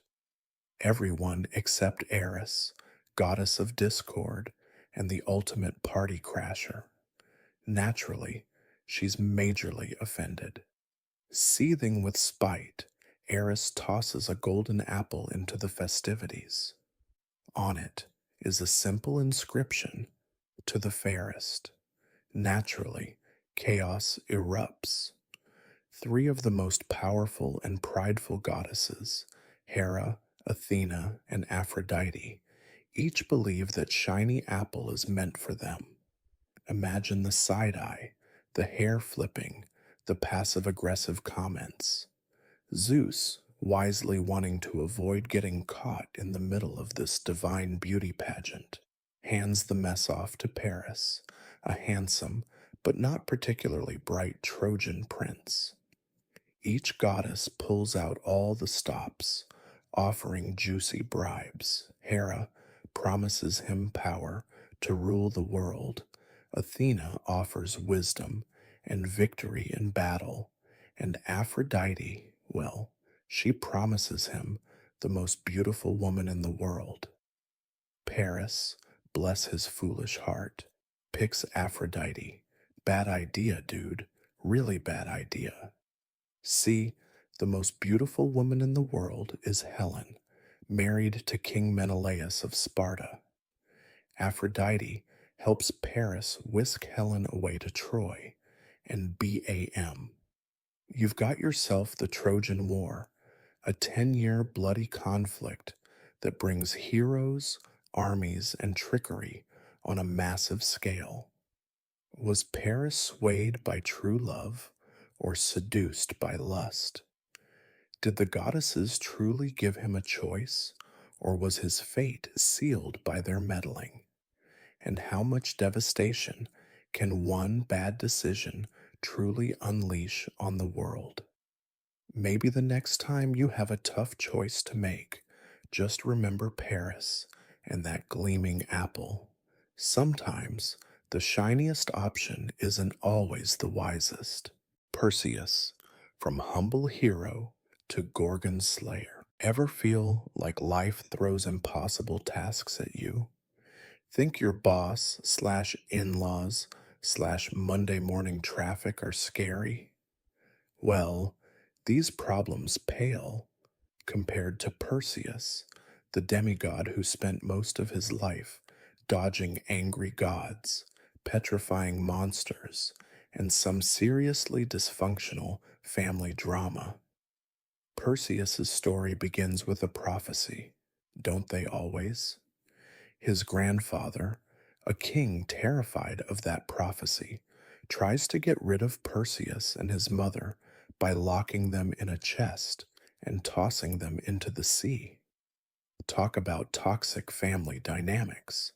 Everyone except Eris, goddess of discord and the ultimate party crasher. Naturally, she's majorly offended. Seething with spite, Eris tosses a golden apple into the festivities. On it is a simple inscription: to the fairest. Naturally, chaos erupts. Three of the most powerful and prideful goddesses, Hera, Athena, and Aphrodite, each believe that shiny apple is meant for them. Imagine the side eye, the hair flipping, the passive aggressive comments. Zeus, wisely wanting to avoid getting caught in the middle of this divine beauty pageant, hands the mess off to Paris, a handsome but not particularly bright Trojan prince. Each goddess pulls out all the stops, offering juicy bribes. Hera promises him power to rule the world. Athena offers wisdom and victory in battle. And Aphrodite, well, she promises him the most beautiful woman in the world. Paris, bless his foolish heart, picks Aphrodite. Bad idea, dude. Really bad idea. See, the most beautiful woman in the world is Helen, married to King Menelaus of Sparta. Aphrodite helps Paris whisk Helen away to Troy, and BAM. You've got yourself the Trojan War, a 10-year bloody conflict that brings heroes, armies, and trickery on a massive scale. Was Paris swayed by true love or seduced by lust? Did the goddesses truly give him a choice, or was his fate sealed by their meddling? And how much devastation can one bad decision truly unleash on the world? Maybe the next time you have a tough choice to make, just remember Paris and that gleaming apple. Sometimes the shiniest option isn't always the wisest. Perseus, from humble hero to Gorgon slayer. Ever feel like life throws impossible tasks at you? Think your boss slash in-laws slash Monday morning traffic are scary? Well, these problems pale compared to Perseus, the demigod who spent most of his life dodging angry gods, petrifying monsters, and some seriously dysfunctional family drama. Perseus's story begins with a prophecy, don't they always? His grandfather, a king terrified of that prophecy, tries to get rid of Perseus and his mother by locking them in a chest and tossing them into the sea. Talk about toxic family dynamics.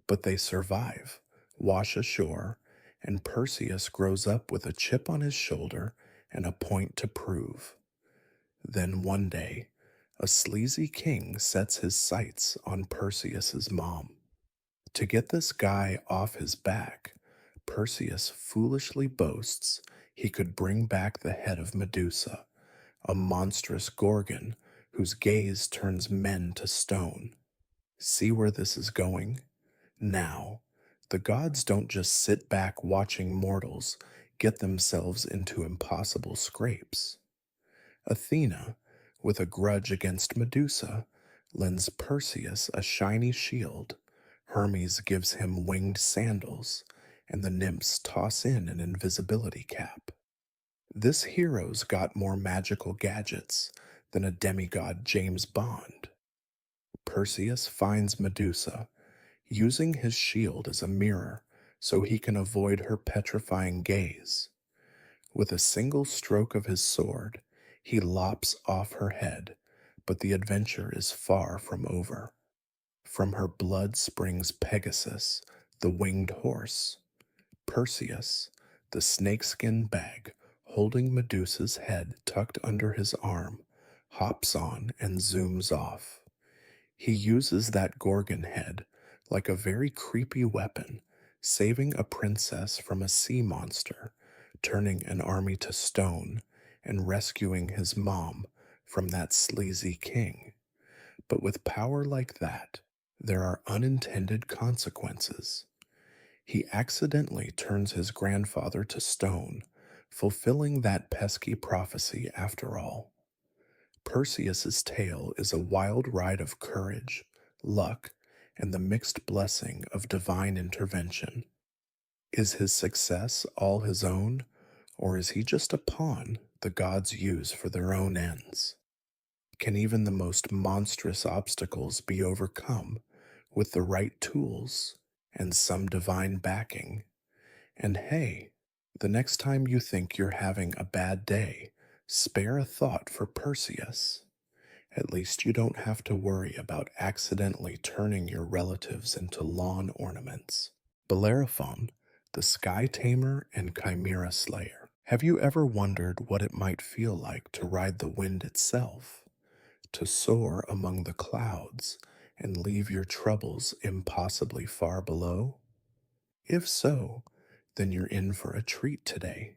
But they survive, wash ashore, and Perseus grows up with a chip on his shoulder and a point to prove. Then one day, a sleazy king sets his sights on Perseus's mom. To get this guy off his back, Perseus foolishly boasts he could bring back the head of Medusa, a monstrous gorgon whose gaze turns men to stone. See where this is going? Now, the gods don't just sit back watching mortals get themselves into impossible scrapes. Athena, with a grudge against Medusa, lends Perseus a shiny shield. Hermes gives him winged sandals, and the nymphs toss in an invisibility cap. This hero's got more magical gadgets than a demigod James Bond. Perseus finds Medusa, using his shield as a mirror so he can avoid her petrifying gaze. With a single stroke of his sword, he lops off her head, but the adventure is far from over. From her blood springs Pegasus, the winged horse. Perseus, the snakeskin bag holding Medusa's head tucked under his arm, hops on and zooms off. He uses that gorgon head like a very creepy weapon, saving a princess from a sea monster, turning an army to stone, and rescuing his mom from that sleazy king. But with power like that, there are unintended consequences. He accidentally turns his grandfather to stone, fulfilling that pesky prophecy after all. Perseus's tale is a wild ride of courage, luck, and the mixed blessing of divine intervention. Is his success all his own, or is he just a pawn the gods use for their own ends? Can even the most monstrous obstacles be overcome with the right tools and some divine backing? And hey, the next time you think you're having a bad day, spare a thought for Perseus. At least you don't have to worry about accidentally turning your relatives into lawn ornaments. Bellerophon, the sky tamer and chimera slayer. Have you ever wondered what it might feel like to ride the wind itself? To soar among the clouds and leave your troubles impossibly far below? If so, then you're in for a treat today,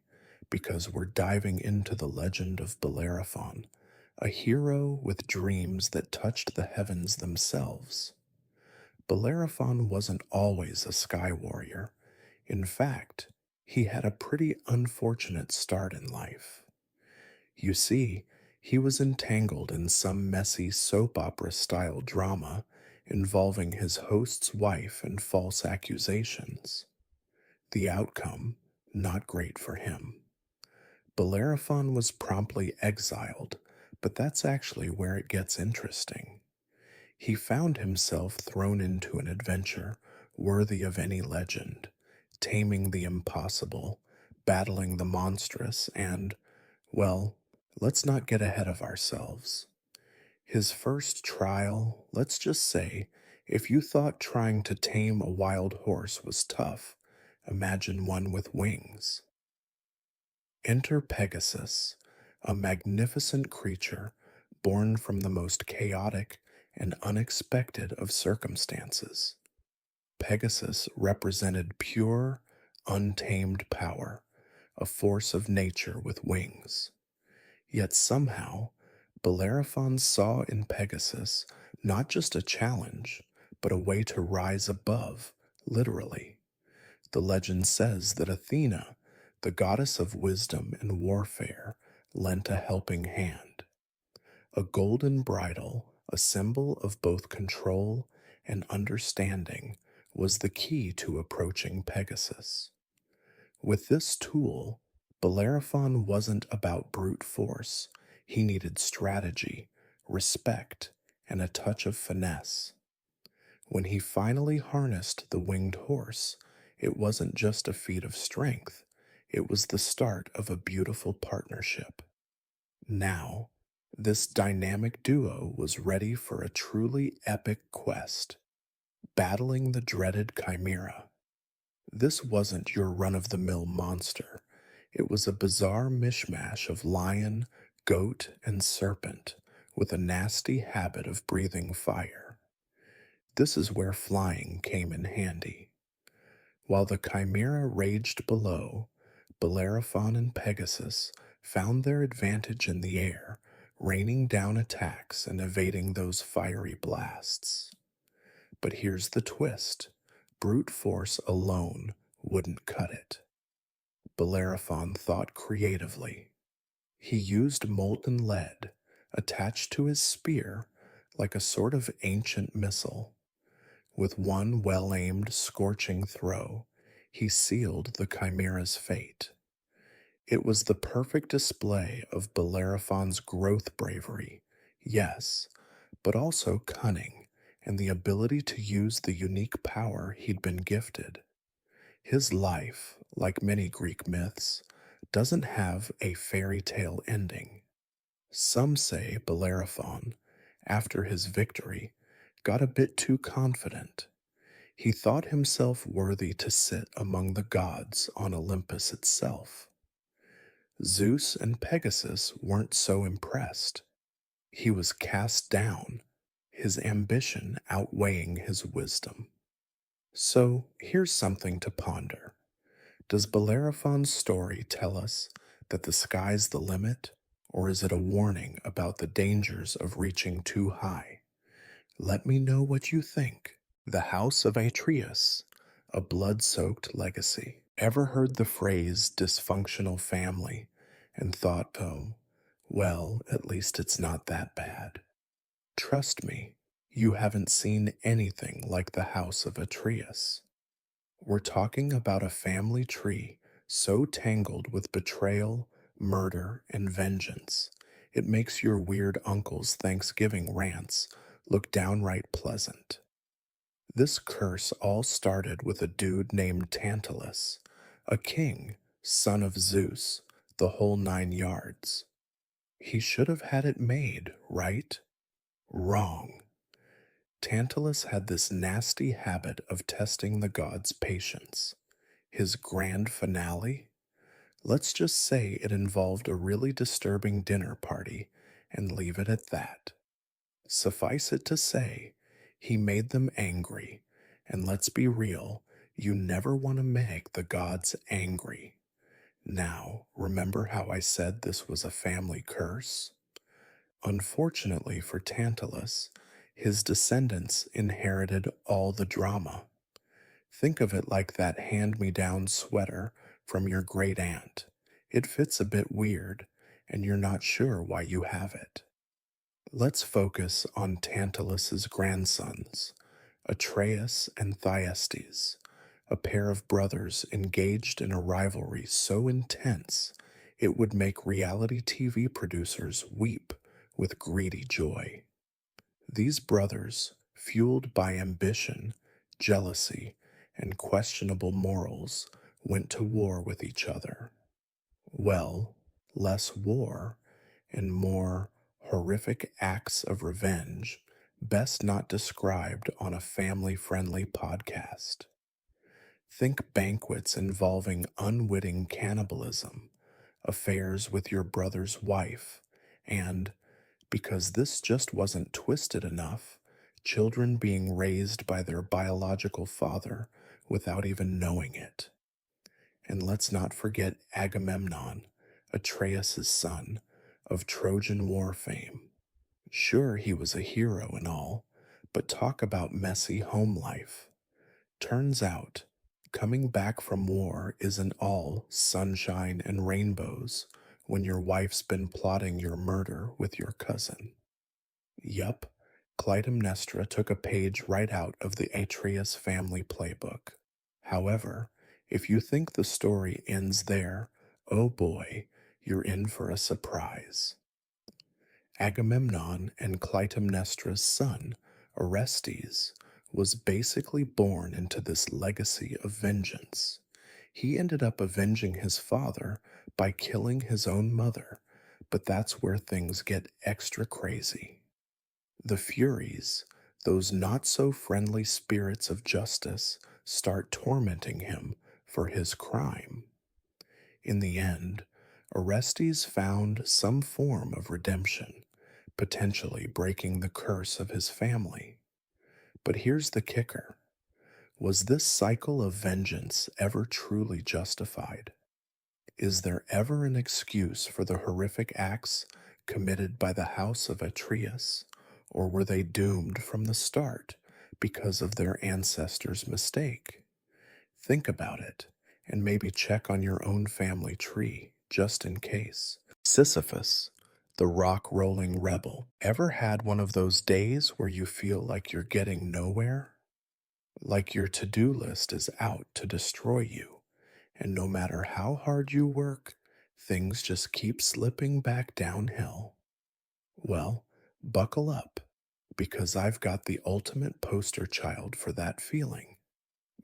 because we're diving into the legend of Bellerophon, a hero with dreams that touched the heavens themselves. Bellerophon wasn't always a sky warrior. In fact, he had a pretty unfortunate start in life. You see, he was entangled in some messy soap opera style drama involving his host's wife and false accusations. The outcome, not great for him. Bellerophon was promptly exiled, but that's actually where it gets interesting. He found himself thrown into an adventure worthy of any legend, taming the impossible, battling the monstrous, and, well, let's not get ahead of ourselves. His first trial, let's just say, if you thought trying to tame a wild horse was tough, imagine one with wings. Enter Pegasus, a magnificent creature born from the most chaotic and unexpected of circumstances. Pegasus represented pure, untamed power, a force of nature with wings. Yet somehow, Bellerophon saw in Pegasus not just a challenge, but a way to rise above, literally. The legend says that Athena, the goddess of wisdom and warfare, lent a helping hand. A golden bridle, a symbol of both control and understanding, was the key to approaching Pegasus. With this tool, Bellerophon wasn't about brute force. He needed strategy, respect, and a touch of finesse. When he finally harnessed the winged horse, it wasn't just a feat of strength, it was the start of a beautiful partnership. Now, this dynamic duo was ready for a truly epic quest, battling the dreaded Chimera. This wasn't your run of the mill monster. It was a bizarre mishmash of lion, goat, and serpent with a nasty habit of breathing fire. This is where flying came in handy. While the Chimera raged below, Bellerophon and Pegasus found their advantage in the air, raining down attacks and evading those fiery blasts. But here's the twist: brute force alone wouldn't cut it. Bellerophon thought creatively. He used molten lead, attached to his spear like a sort of ancient missile. With one well aimed, scorching throw, he sealed the Chimera's fate. It was the perfect display of Bellerophon's growth bravery, yes, but also cunning and the ability to use the unique power he'd been gifted. His life, like many Greek myths, doesn't have a fairy tale ending. Some say Bellerophon, after his victory, got a bit too confident. He thought himself worthy to sit among the gods on Olympus itself. Zeus and Pegasus weren't so impressed. He was cast down, his ambition outweighing his wisdom. So here's something to ponder. Does Bellerophon's story tell us that the sky's the limit, or is it a warning about the dangers of reaching too high? Let me know what you think. The House of Atreus, a blood soaked legacy. Ever heard the phrase dysfunctional family and thought, oh, well, at least it's not that bad? Trust me, you haven't seen anything like the House of Atreus. We're talking about a family tree so tangled with betrayal, murder, and vengeance, it makes your weird uncle's Thanksgiving rants look downright pleasant. This curse all started with a dude named Tantalus, a king, son of Zeus, the whole 9 yards. He should have had it made, right? Wrong. Tantalus had this nasty habit of testing the gods' patience. His grand finale? Let's just say it involved a really disturbing dinner party and leave it at that. Suffice it to say, he made them angry, and let's be real, you never want to make the gods angry. Now, remember how I said this was a family curse? Unfortunately for Tantalus, his descendants inherited all the drama. Think of it like that hand me down sweater from your great aunt. It fits a bit weird, and you're not sure why you have it. Let's focus on Tantalus's grandsons, Atreus and Thyestes, a pair of brothers engaged in a rivalry so intense it would make reality TV producers weep with greedy joy. These brothers, fueled by ambition, jealousy, and questionable morals, went to war with each other. Well, less war and more horrific acts of revenge, best not described on a family friendly podcast. Think banquets involving unwitting cannibalism, affairs with your brother's wife, and, because this just wasn't twisted enough, children being raised by their biological father without even knowing it. And let's not forget Agamemnon, Atreus' son, of Trojan War fame. Sure, he was a hero and all, but talk about messy home life. Turns out, coming back from war isn't all sunshine and rainbows when your wife's been plotting your murder with your cousin. Yup, Clytemnestra took a page right out of the Atreus family playbook. However, if you think the story ends there, oh boy, you're in for a surprise. Agamemnon and Clytemnestra's son, Orestes, was basically born into this legacy of vengeance. He ended up avenging his father by killing his own mother, but that's where things get extra crazy. The Furies, those not so friendly spirits of justice, start tormenting him for his crime. In the end, Orestes found some form of redemption, potentially breaking the curse of his family. But here's the kicker. Was this cycle of vengeance ever truly justified? Is there ever an excuse for the horrific acts committed by the house of Atreus, or were they doomed from the start because of their ancestors' mistake? Think about it, and maybe check on your own family tree, just in case. Sisyphus, the rock rolling rebel, ever had one of those days where you feel like you're getting nowhere? Like your to do list is out to destroy you, and no matter how hard you work, things just keep slipping back downhill? Well, buckle up, because I've got the ultimate poster child for that feeling.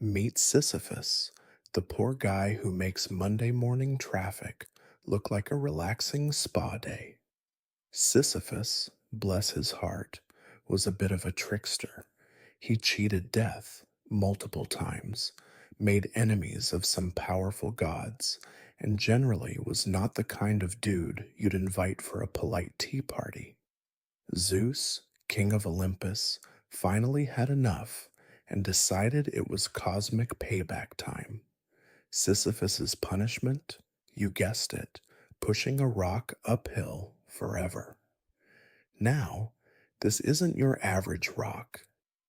Meet Sisyphus, the poor guy who makes Monday morning traffic look like a relaxing spa day. Sisyphus, bless his heart, was a bit of a trickster. He cheated death multiple times, made enemies of some powerful gods, and generally was not the kind of dude you'd invite for a polite tea party. Zeus, king of Olympus, finally had enough and decided it was cosmic payback time. Sisyphus's punishment, you guessed it, pushing a rock uphill forever. Now, this isn't your average rock,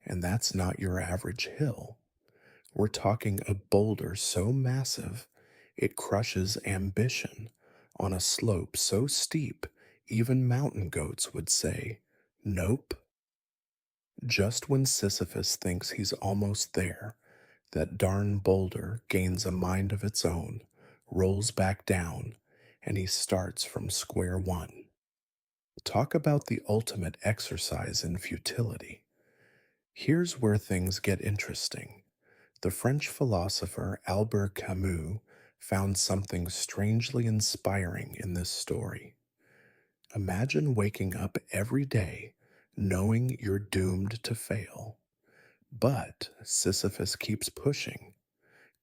and that's not your average hill. We're talking a boulder so massive it crushes ambition on a slope so steep even mountain goats would say, nope. Just when Sisyphus thinks he's almost there, that darn boulder gains a mind of its own, rolls back down, and he starts from square one. Talk about the ultimate exercise in futility. Here's where things get interesting. The French philosopher Albert Camus found something strangely inspiring in this story. Imagine waking up every day knowing you're doomed to fail. But Sisyphus keeps pushing.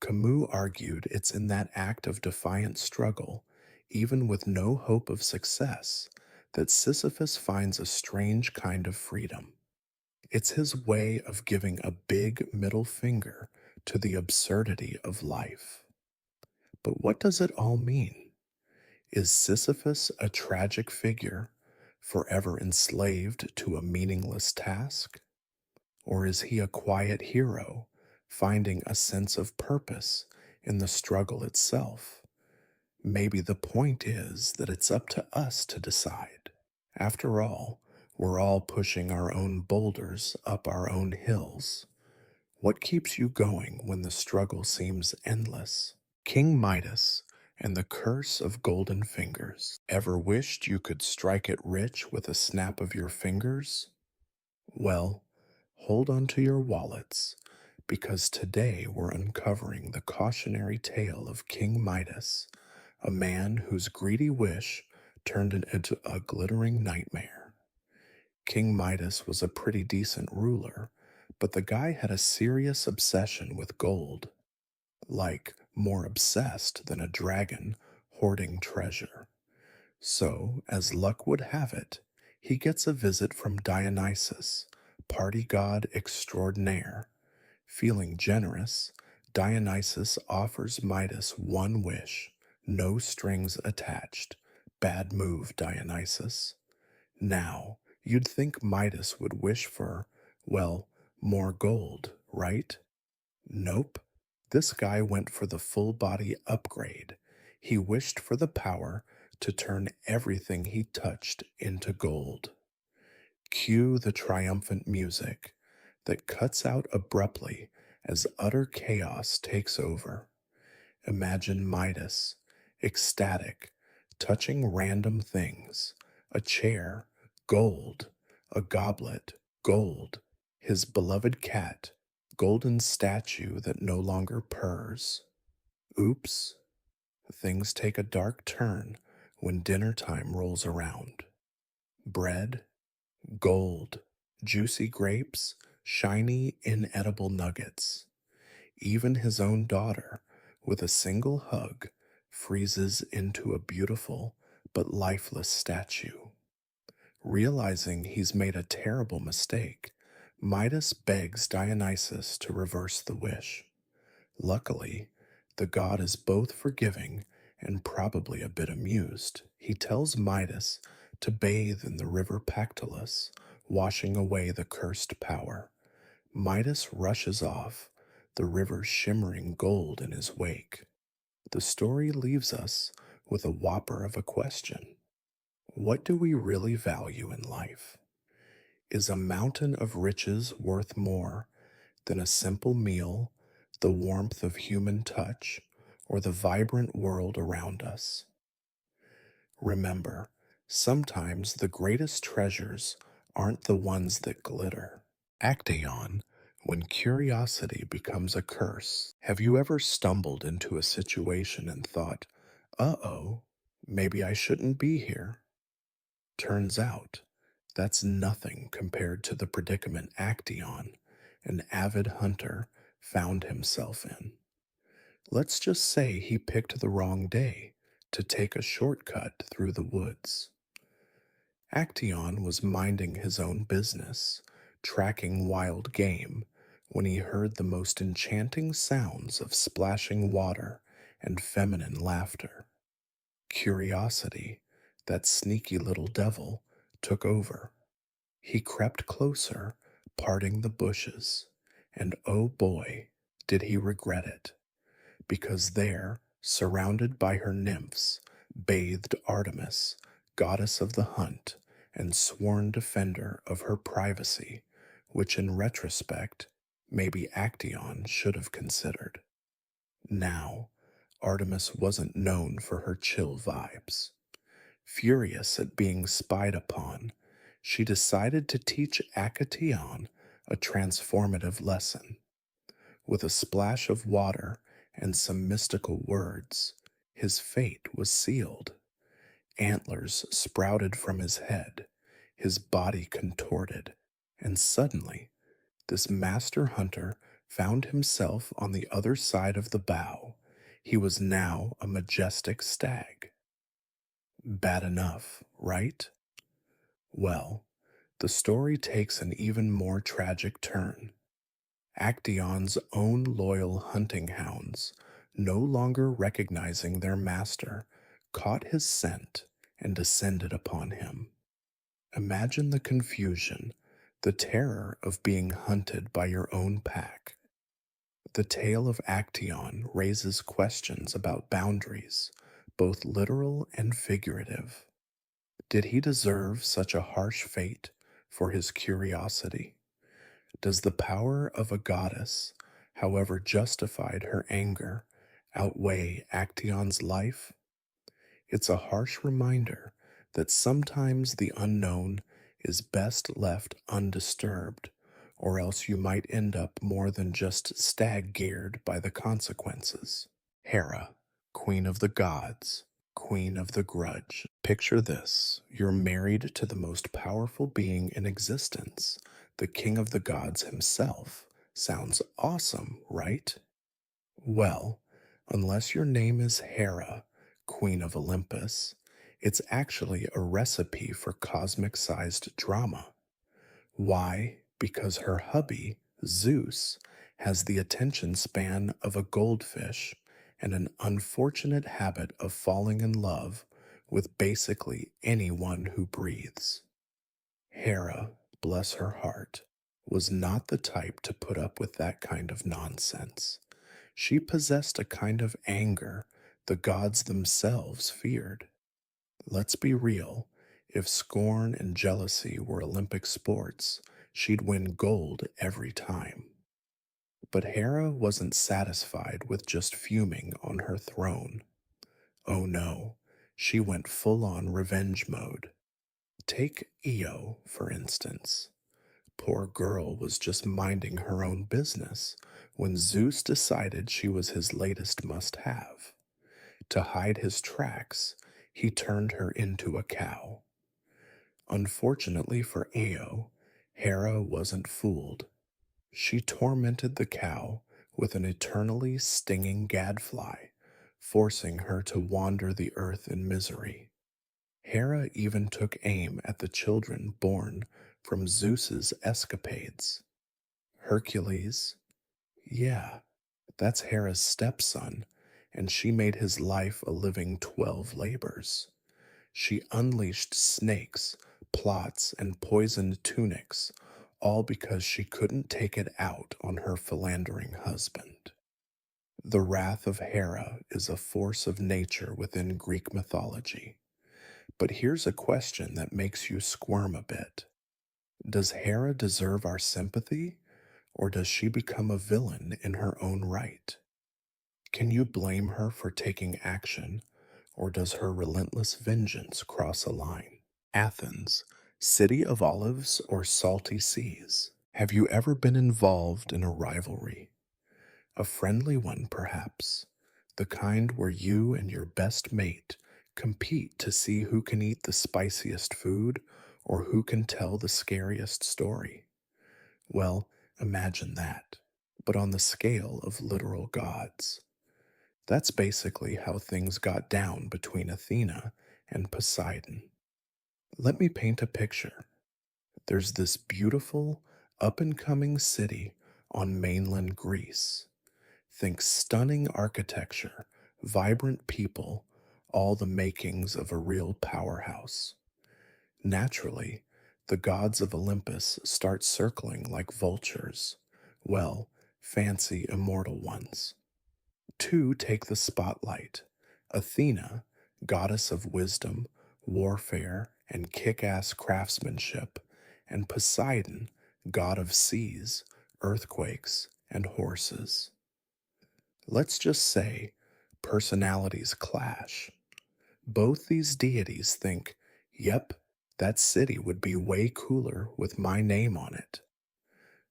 Camus argued it's in that act of defiant struggle, even with no hope of success, that Sisyphus finds a strange kind of freedom. It's his way of giving a big middle finger to the absurdity of life. But what does it all mean? Is Sisyphus a tragic figure, forever enslaved to a meaningless task? Or is he a quiet hero, finding a sense of purpose in the struggle itself? Maybe the point is that it's up to us to decide. After all, we're all pushing our own boulders up our own hills. What keeps you going when the struggle seems endless? King Midas and the curse of golden fingers. Ever wished you could strike it rich with a snap of your fingers? Well, hold on to your wallets, because today we're uncovering the cautionary tale of King Midas, a man whose greedy wish turned it into a glittering nightmare. King Midas was a pretty decent ruler, but the guy had a serious obsession with gold, like more obsessed than a dragon hoarding treasure. So, as luck would have it, he gets a visit from Dionysus, party god extraordinaire. Feeling generous, Dionysus offers Midas one wish, no strings attached. Bad move, Dionysus. Now, you'd think Midas would wish for, well, more gold, right? Nope. This guy went for the full body upgrade. He wished for the power to turn everything he touched into gold. Cue the triumphant music that cuts out abruptly as utter chaos takes over. Imagine Midas, ecstatic, touching random things: a chair, gold; a goblet, gold; his beloved cat, golden statue that no longer purrs. Oops, things take a dark turn when dinner time rolls around. Bread, gold; juicy grapes, shiny, inedible nuggets. Even his own daughter, with a single hug, freezes into a beautiful but lifeless statue. Realizing he's made a terrible mistake, Midas begs Dionysus to reverse the wish. Luckily, the god is both forgiving and probably a bit amused. He tells Midas to bathe in the river Pactolus, washing away the cursed power. Midas rushes off, the river shimmering gold in his wake. The story leaves us with a whopper of a question. What do we really value in life? Is a mountain of riches worth more than a simple meal, the warmth of human touch, or the vibrant world around us? Remember, sometimes the greatest treasures aren't the ones that glitter. Actaeon, when curiosity becomes a curse. Have you ever stumbled into a situation and thought, uh-oh, maybe I shouldn't be here? Turns out, that's nothing compared to the predicament Actaeon, an avid hunter, found himself in. Let's just say he picked the wrong day to take a shortcut through the woods. Actaeon was minding his own business, tracking wild game, when he heard the most enchanting sounds of splashing water and feminine laughter. Curiosity, that sneaky little devil, took over. He crept closer, parting the bushes, and oh boy, did he regret it, because there, surrounded by her nymphs, bathed Artemis, goddess of the hunt and sworn defender of her privacy, which in retrospect, maybe Actaeon should have considered. Now, Artemis wasn't known for her chill vibes. Furious at being spied upon, she decided to teach Actaeon a transformative lesson. With a splash of water and some mystical words, his fate was sealed. Antlers sprouted from his head, his body contorted, and suddenly this master hunter found himself on the other side of the bough. He was now a majestic stag. Bad enough, right? Well, the story takes an even more tragic turn. Actaeon's own loyal hunting hounds, no longer recognizing their master, caught his scent and descended upon him. Imagine the confusion, the terror of being hunted by your own pack. The tale of Actaeon raises questions about boundaries, both literal and figurative. Did he deserve such a harsh fate for his curiosity? Does the power of a goddess, however justified her anger, outweigh Actaeon's life? It's a harsh reminder that sometimes the unknown is best left undisturbed, or else you might end up more than just stag-geared by the consequences. Hera, queen of the gods, queen of the grudge. Picture this: you're married to the most powerful being in existence, the king of the gods himself. Sounds awesome, right? Well, unless your name is Hera, Queen of Olympus, it's actually a recipe for cosmic sized drama. Why? Because her hubby, Zeus, has the attention span of a goldfish and an unfortunate habit of falling in love with basically anyone who breathes. Hera, bless her heart, was not the type to put up with that kind of nonsense. She possessed a kind of anger the gods themselves feared. Let's be real, if scorn and jealousy were Olympic sports, she'd win gold every time. But Hera wasn't satisfied with just fuming on her throne. Oh no, she went full on revenge mode. Take Io, for instance. Poor girl was just minding her own business when Zeus decided she was his latest must have. To hide his tracks, he turned her into a cow. Unfortunately for Io, Hera wasn't fooled. She tormented the cow with an eternally stinging gadfly, forcing her to wander the earth in misery. Hera even took aim at the children born from Zeus's escapades. Hercules, yeah, that's Hera's stepson, and she made his life a living 12 labors. She unleashed snakes, plots, and poisoned tunics, all because she couldn't take it out on her philandering husband. The wrath of Hera is a force of nature within Greek mythology. But here's a question that makes you squirm a bit. Does Hera deserve our sympathy, or does she become a villain in her own right? Can you blame her for taking action, or does her relentless vengeance cross a line? Athens, city of olives or salty seas? Have you ever been involved in a rivalry? A friendly one, perhaps, the kind where you and your best mate compete to see who can eat the spiciest food or who can tell the scariest story. Well, imagine that, but on the scale of literal gods. That's basically how things got down between Athena and Poseidon. Let me paint a picture. There's this beautiful, up and coming city on mainland Greece. Think stunning architecture, vibrant people, all the makings of a real powerhouse. Naturally, the gods of Olympus start circling like vultures. Well, fancy immortal ones. Two take the spotlight: Athena, goddess of wisdom, warfare, and kick ass craftsmanship, and Poseidon, god of seas, earthquakes, and horses. Let's just say personalities clash. Both these deities think, yep, that city would be way cooler with my name on it.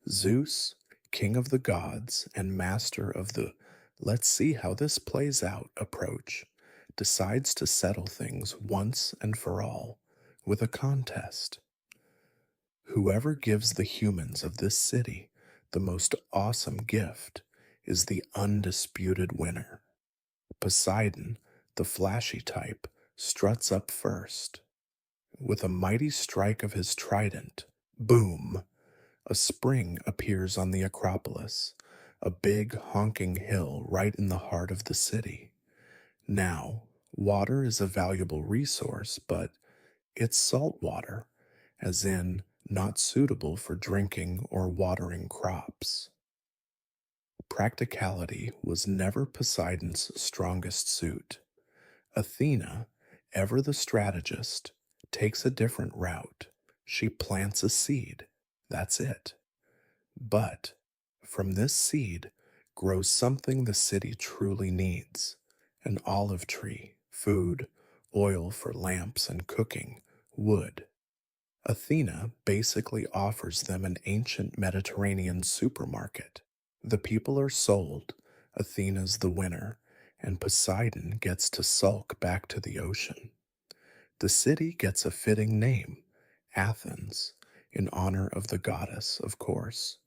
Zeus, king of the gods and master of the let's see how this plays out approach, decides to settle things once and for all with a contest. Whoever gives the humans of this city the most awesome gift is the undisputed winner. Poseidon, the flashy type, struts up first. With a mighty strike of his trident, boom, a spring appears on the Acropolis, a big honking hill right in the heart of the city. Now, water is a valuable resource, but it's salt water, as in not suitable for drinking or watering crops. Practicality was never Poseidon's strongest suit. Athena, ever the strategist, takes a different route. She plants a seed. That's it. But from this seed grows something the city truly needs: an olive tree, food, oil for lamps and cooking, wood. Athena basically offers them an ancient Mediterranean supermarket. The people are sold, Athena's the winner, and Poseidon gets to sulk back to the ocean. The city gets a fitting name, Athens, in honor of the goddess, of course.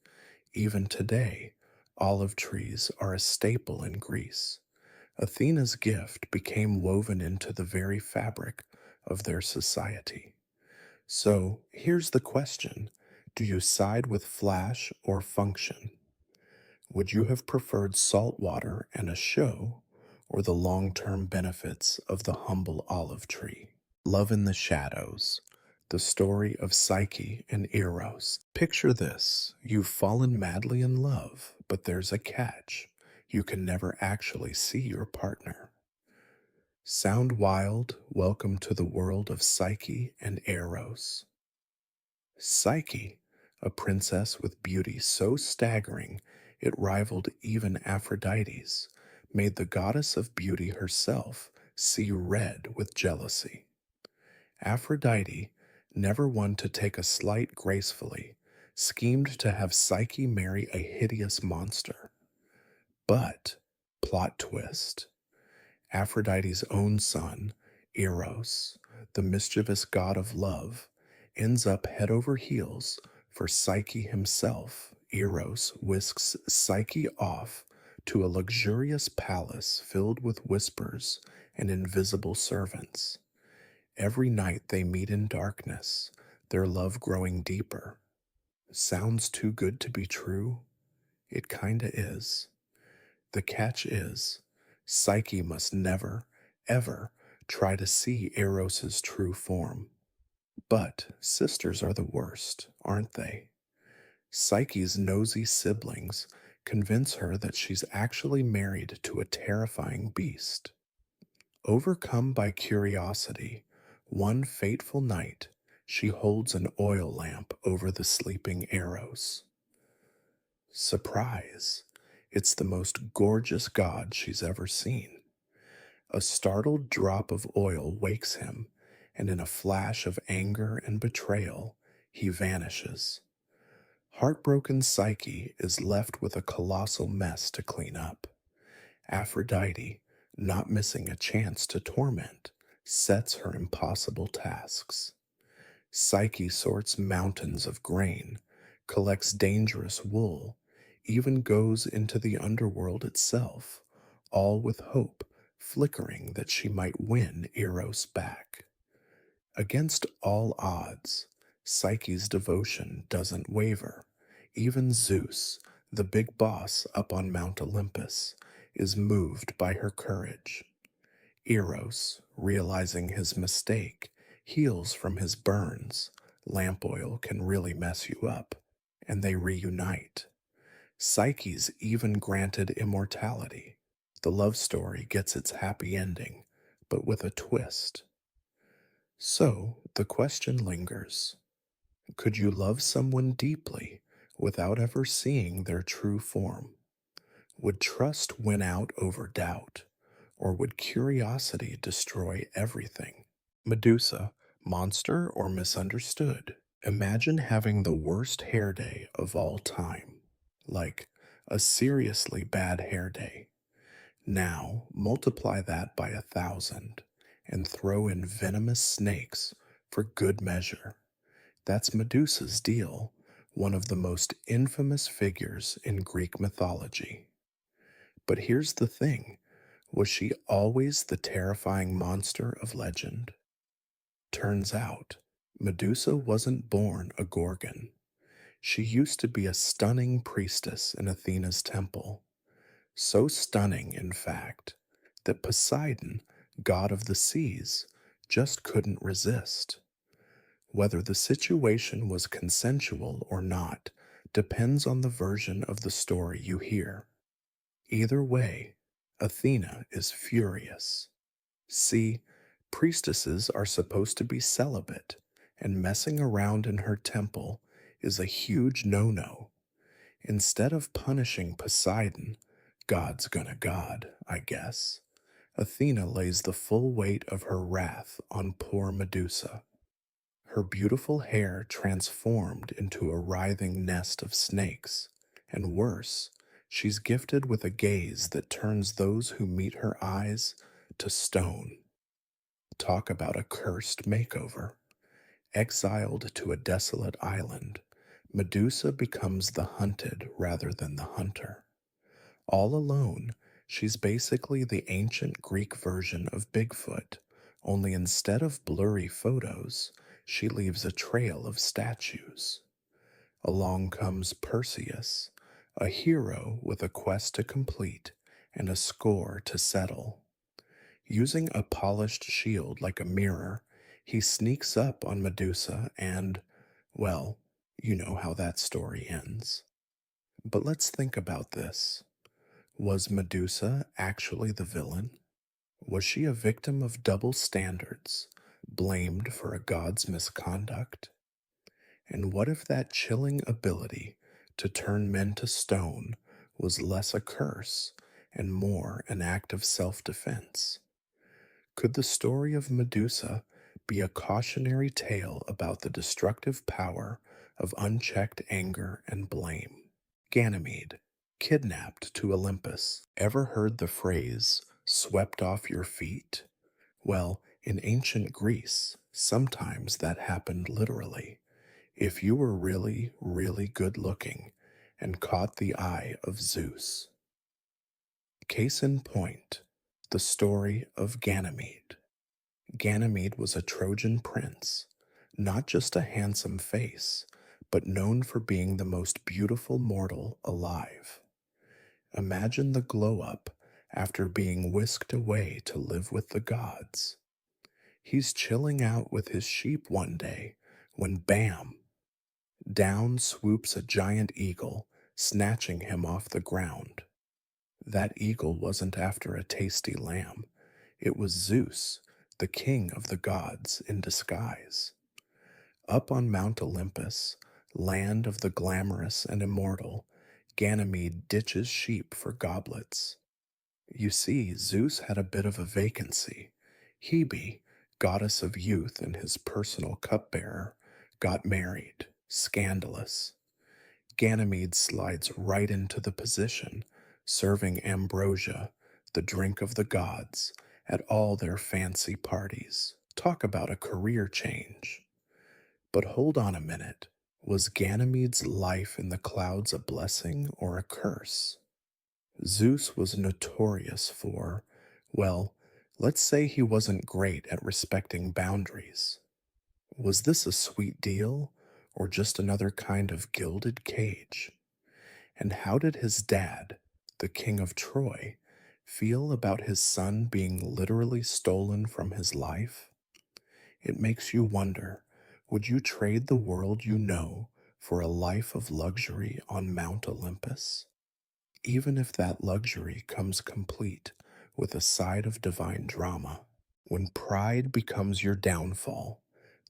Even today, olive trees are a staple in Greece. Athena's gift became woven into the very fabric of their society. So here's the question: do you side with flash or function? Would you have preferred salt water and a show, or the long term benefits of the humble olive tree? Love in the Shadows, the story of Psyche and Eros. Picture this: you've fallen madly in love, but there's a catch. You can never actually see your partner. Sound wild? Welcome to the world of Psyche and Eros. Psyche, a princess with beauty so staggering it rivaled even Aphrodite's, made the goddess of beauty herself see red with jealousy. Aphrodite, never one to take a slight gracefully, schemed to have Psyche marry a hideous monster. But, plot twist, Aphrodite's own son, Eros, the mischievous god of love, ends up head over heels for Psyche himself. Eros whisks Psyche off to a luxurious palace filled with whispers and invisible servants. Every night they meet in darkness, their love growing deeper. Sounds too good to be true? It kinda is. The catch is, Psyche must never, ever try to see Eros's true form. But sisters are the worst, aren't they? Psyche's nosy siblings convince her that she's actually married to a terrifying beast. Overcome by curiosity, one fateful night, she holds an oil lamp over the sleeping Eros. Surprise! It's the most gorgeous god she's ever seen. A startled drop of oil wakes him, and in a flash of anger and betrayal, he vanishes. Heartbroken Psyche is left with a colossal mess to clean up. Aphrodite, not missing a chance to torment, sets her impossible tasks. Psyche sorts mountains of grain, collects dangerous wool, even goes into the underworld itself, all with hope flickering that she might win Eros back. Against all odds, Psyche's devotion doesn't waver. Even Zeus, the big boss up on Mount Olympus, is moved by her courage. Eros, realizing his mistake, heals from his burns. Lamp oil can really mess you up, and they reunite. Psyche's even granted immortality. The love story gets its happy ending, but with a twist. So the question lingers: could you love someone deeply without ever seeing their true form? Would trust win out over doubt, or would curiosity destroy everything? Medusa, monster or misunderstood? Imagine having the worst hair day of all time, like a seriously bad hair day. Now multiply that by 1,000 and throw in venomous snakes for good measure. That's Medusa's deal, one of the most infamous figures in Greek mythology. But here's the thing: was she always the terrifying monster of legend? Turns out, Medusa wasn't born a Gorgon. She used to be a stunning priestess in Athena's temple. So stunning, in fact, that Poseidon, god of the seas, just couldn't resist. Whether the situation was consensual or not depends on the version of the story you hear. Either way, Athena is furious. See, priestesses are supposed to be celibate, and messing around in her temple is a huge no no. Instead of punishing Poseidon, God's gonna God, I guess, Athena lays the full weight of her wrath on poor Medusa. Her beautiful hair transformed into a writhing nest of snakes, and worse, she's gifted with a gaze that turns those who meet her eyes to stone. Talk about a cursed makeover. Exiled to a desolate island, Medusa becomes the hunted rather than the hunter. All alone, she's basically the ancient Greek version of Bigfoot, only instead of blurry photos, she leaves a trail of statues. Along comes Perseus, a hero with a quest to complete and a score to settle. Using a polished shield like a mirror, he sneaks up on Medusa and, well, you know how that story ends. But let's think about this. Was Medusa actually the villain? Was she a victim of double standards, blamed for a god's misconduct? And what if that chilling ability to turn men to stone was less a curse and more an act of self defense? Could the story of Medusa be a cautionary tale about the destructive power of unchecked anger and blame? Ganymede, kidnapped to Olympus. Ever heard the phrase, swept off your feet? Well, in ancient Greece, sometimes that happened literally. If you were really, really good looking and caught the eye of Zeus. Case in point, the story of Ganymede. Ganymede was a Trojan prince, not just a handsome face, but known for being the most beautiful mortal alive. Imagine the glow up after being whisked away to live with the gods. He's chilling out with his sheep one day when bam, down swoops a giant eagle, snatching him off the ground. That eagle wasn't after a tasty lamb, it was Zeus, the king of the gods, in disguise. Up on Mount Olympus, land of the glamorous and immortal, Ganymede ditches sheep for goblets. You see, Zeus had a bit of a vacancy. Hebe, goddess of youth and his personal cupbearer, got married. Scandalous. Ganymede slides right into the position, serving ambrosia, the drink of the gods, at all their fancy parties. Talk about a career change. But hold on a minute. Was Ganymede's life in the clouds a blessing or a curse? Zeus was notorious for, well, let's say he wasn't great at respecting boundaries. Was this a sweet deal or just another kind of gilded cage? And how did his dad, the king of Troy, feel about his son being literally stolen from his life? It makes you wonder, would you trade the world you know for a life of luxury on Mount Olympus? Even if that luxury comes complete with a side of divine drama. When pride becomes your downfall,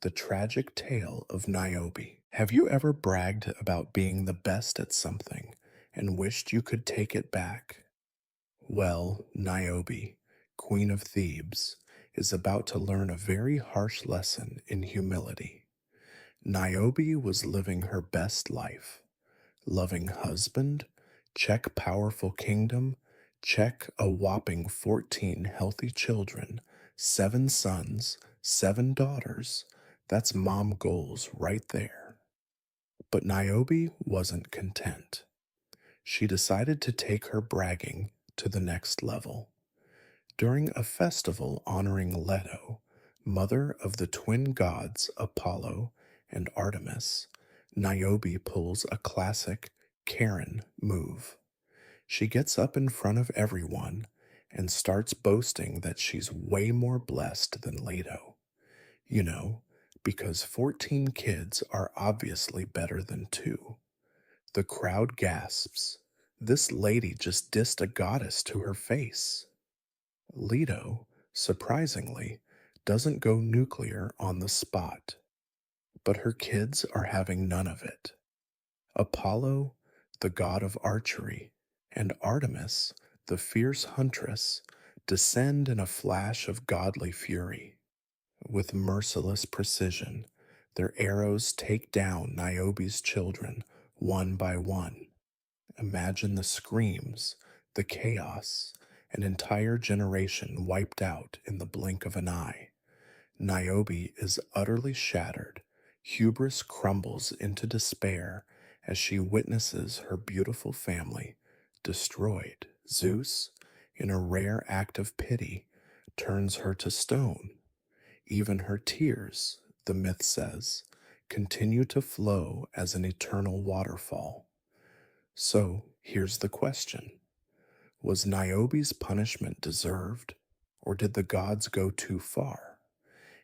the tragic tale of Niobe. Have you ever bragged about being the best at something and wished you could take it back? Well, Niobe, queen of Thebes, is about to learn a very harsh lesson in humility. Niobe was living her best life. Loving husband, check powerful kingdom, check a whopping 14 healthy children, 7 sons, 7 daughters. That's mom goals right there. But Niobe wasn't content. She decided to take her bragging to the next level. During a festival honoring Leto, mother of the twin gods Apollo and Artemis, Niobe pulls a classic Karen move. She gets up in front of everyone and starts boasting that she's way more blessed than Leto. You know, because 14 kids are obviously better than 2. The crowd gasps. This lady just dissed a goddess to her face. Leto, surprisingly, doesn't go nuclear on the spot, but her kids are having none of it. Apollo, the god of archery, and Artemis, the fierce huntress, descend in a flash of godly fury. With merciless precision, their arrows take down Niobe's children one by one. Imagine the screams, the chaos, an entire generation wiped out in the blink of an eye. Niobe is utterly shattered. Hubris crumbles into despair as she witnesses her beautiful family destroyed. Zeus, in a rare act of pity, turns her to stone. Even her tears, the myth says, continue to flow as an eternal waterfall. So here's the question. Was Niobe's punishment deserved, or did the gods go too far?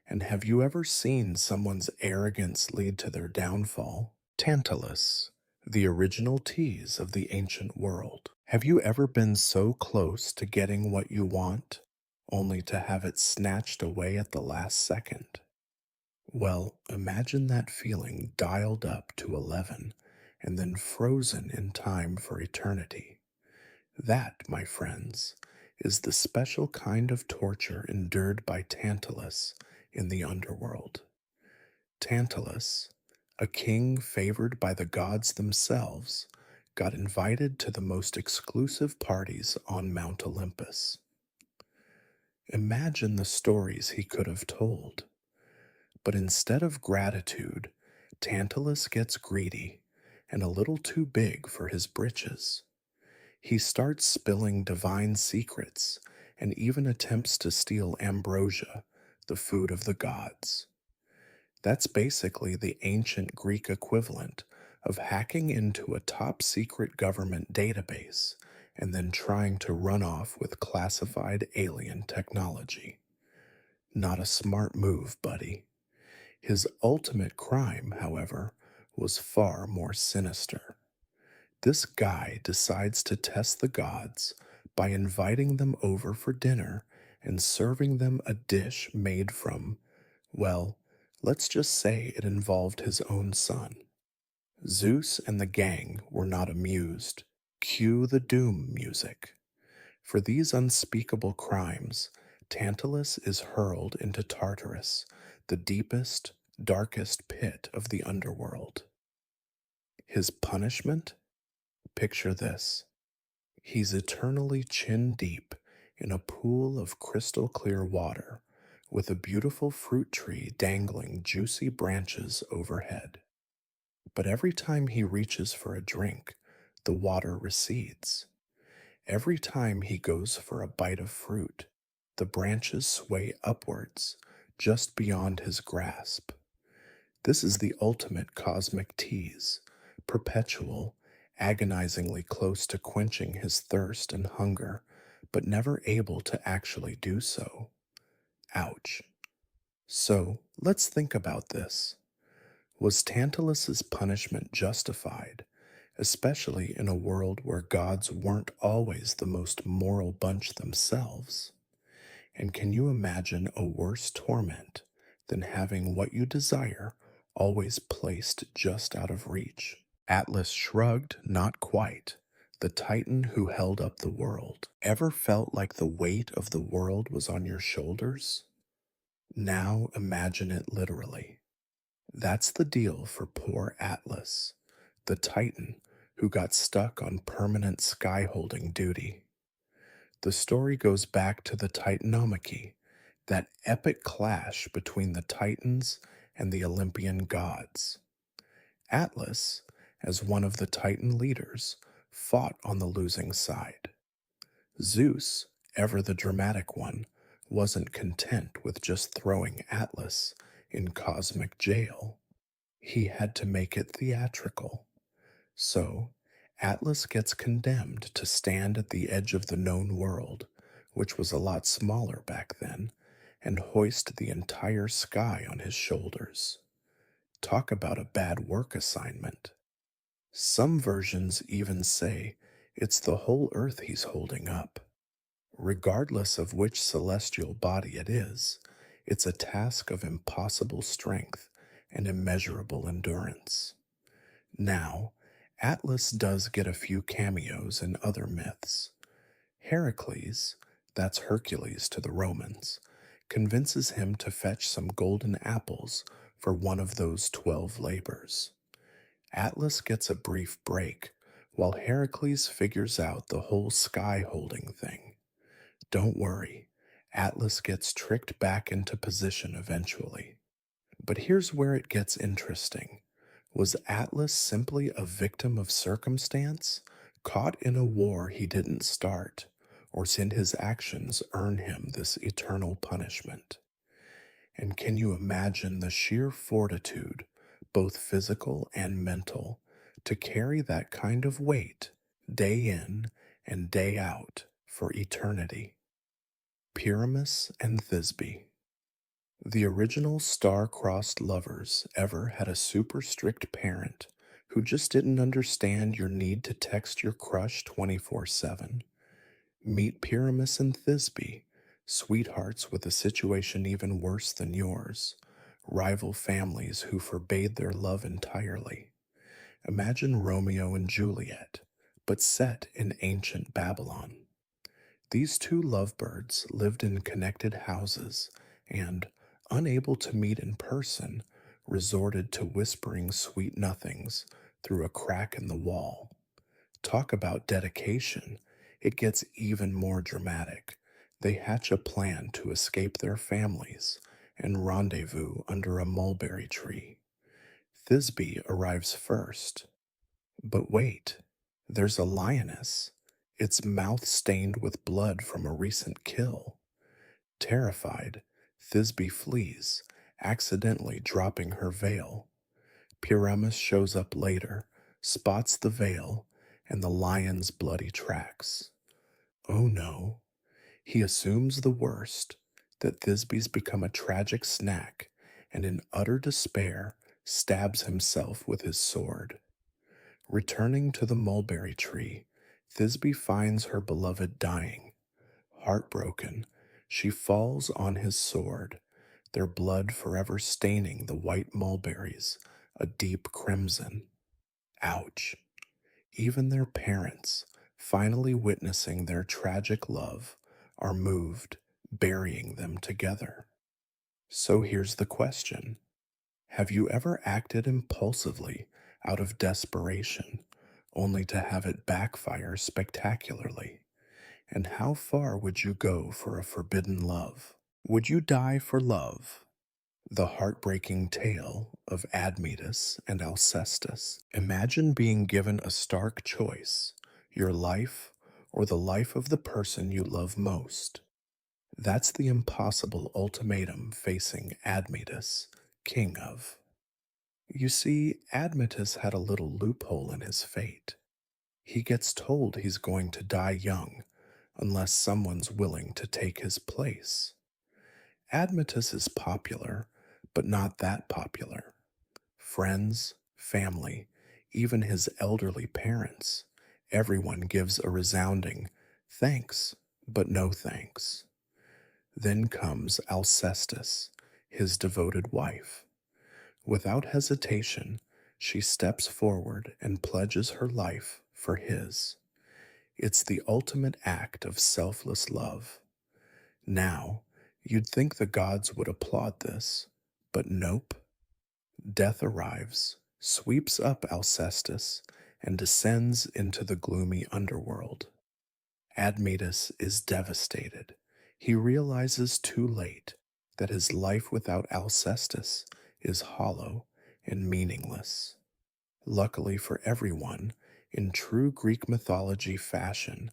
And have you ever seen someone's arrogance lead to their downfall? Tantalus, the original tease of the ancient world. Have you ever been so close to getting what you want, only to have it snatched away at the last second? Well, imagine that feeling dialed up to 11 and then frozen in time for eternity. That, my friends, is the special kind of torture endured by Tantalus in the underworld. Tantalus, a king favored by the gods themselves, got invited to the most exclusive parties on Mount Olympus. Imagine the stories he could have told. But instead of gratitude, Tantalus gets greedy and a little too big for his britches. He starts spilling divine secrets and even attempts to steal ambrosia, the food of the gods. That's basically the ancient Greek equivalent of hacking into a top secret government database and then trying to run off with classified alien technology. Not a smart move, buddy. His ultimate crime, however, was far more sinister. This guy decides to test the gods by inviting them over for dinner and serving them a dish made from, well, let's just say it involved his own son. Zeus and the gang were not amused. Cue the doom music. For these unspeakable crimes, Tantalus is hurled into Tartarus, the deepest, darkest pit of the underworld. His punishment? Picture this. He's eternally chin deep in a pool of crystal clear water, with a beautiful fruit tree dangling juicy branches overhead. But every time he reaches for a drink, the water recedes. Every time he goes for a bite of fruit, the branches sway upwards, just beyond his grasp. This is the ultimate cosmic tease, perpetual, agonizingly close to quenching his thirst and hunger, but never able to actually do so. Ouch. So, let's think about this. Was Tantalus's punishment justified, especially in a world where gods weren't always the most moral bunch themselves? And can you imagine a worse torment than having what you desire always placed just out of reach? Atlas shrugged, not quite. The titan who held up the world. Ever felt like the weight of the world was on your shoulders? Now imagine it literally. That's the deal for poor Atlas, the titan who got stuck on permanent sky holding duty. The story goes back to the Titanomachy, that epic clash between the Titans and the Olympian gods. Atlas, as one of the Titan leaders, fought on the losing side. Zeus, ever the dramatic one, wasn't content with just throwing Atlas in cosmic jail. He had to make it theatrical. So, Atlas gets condemned to stand at the edge of the known world, which was a lot smaller back then, and hoist the entire sky on his shoulders. Talk about a bad work assignment. Some versions even say it's the whole earth he's holding up. Regardless of which celestial body it is, it's a task of impossible strength and immeasurable endurance. Now, Atlas does get a few cameos in other myths. Heracles, that's Hercules to the Romans, convinces him to fetch some golden apples for one of those 12 labors. Atlas gets a brief break while Heracles figures out the whole sky holding thing. Don't worry, Atlas gets tricked back into position eventually. But here's where it gets interesting. Was Atlas simply a victim of circumstance, caught in a war he didn't start, or did his actions earn him this eternal punishment? And can you imagine the sheer fortitude, both physical and mental, to carry that kind of weight day in and day out for eternity? Pyramus and Thisbe. The original star-crossed lovers ever had a super strict parent who just didn't understand your need to text your crush 24/7. Meet Pyramus and Thisbe, sweethearts with a situation even worse than yours, rival families who forbade their love entirely. Imagine Romeo and Juliet, but set in ancient Babylon. These two lovebirds lived in connected houses and, unable to meet in person, resorted to whispering sweet nothings through a crack in the wall. Talk about dedication. It gets even more dramatic. They hatch a plan to escape their families and rendezvous under a mulberry tree. Thisbe arrives first. But wait, there's a lioness, its mouth stained with blood from a recent kill. Terrified, Thisbe flees, accidentally dropping her veil. Pyramus shows up later, spots the veil and the lion's bloody tracks. Oh no, he assumes the worst, that Thisbe's become a tragic snack, and in utter despair stabs himself with his sword. Returning to the mulberry tree, Thisbe finds her beloved dying. Heartbroken, she falls on his sword, their blood forever staining the white mulberries a deep crimson. Ouch. Even their parents, finally witnessing their tragic love, are moved, burying them together. So here's the question: have you ever acted impulsively out of desperation, only to have it backfire spectacularly? And how far would you go for a forbidden love? Would you die for love? The heartbreaking tale of Admetus and Alcestis. Imagine being given a stark choice: your life or the life of the person you love most. That's the impossible ultimatum facing Admetus, king of. You see, Admetus had a little loophole in his fate. He gets told he's going to die young unless someone's willing to take his place. Admetus is popular, but not that popular. Friends, family, even his elderly parents, everyone gives a resounding thanks, but no thanks. Then comes Alcestis, his devoted wife. Without hesitation, she steps forward and pledges her life for his. It's the ultimate act of selfless love. Now, you'd think the gods would applaud this, but nope. Death arrives, sweeps up Alcestis, and descends into the gloomy underworld. Admetus is devastated. He realizes too late that his life without Alcestis is hollow and meaningless. Luckily for everyone, in true Greek mythology fashion,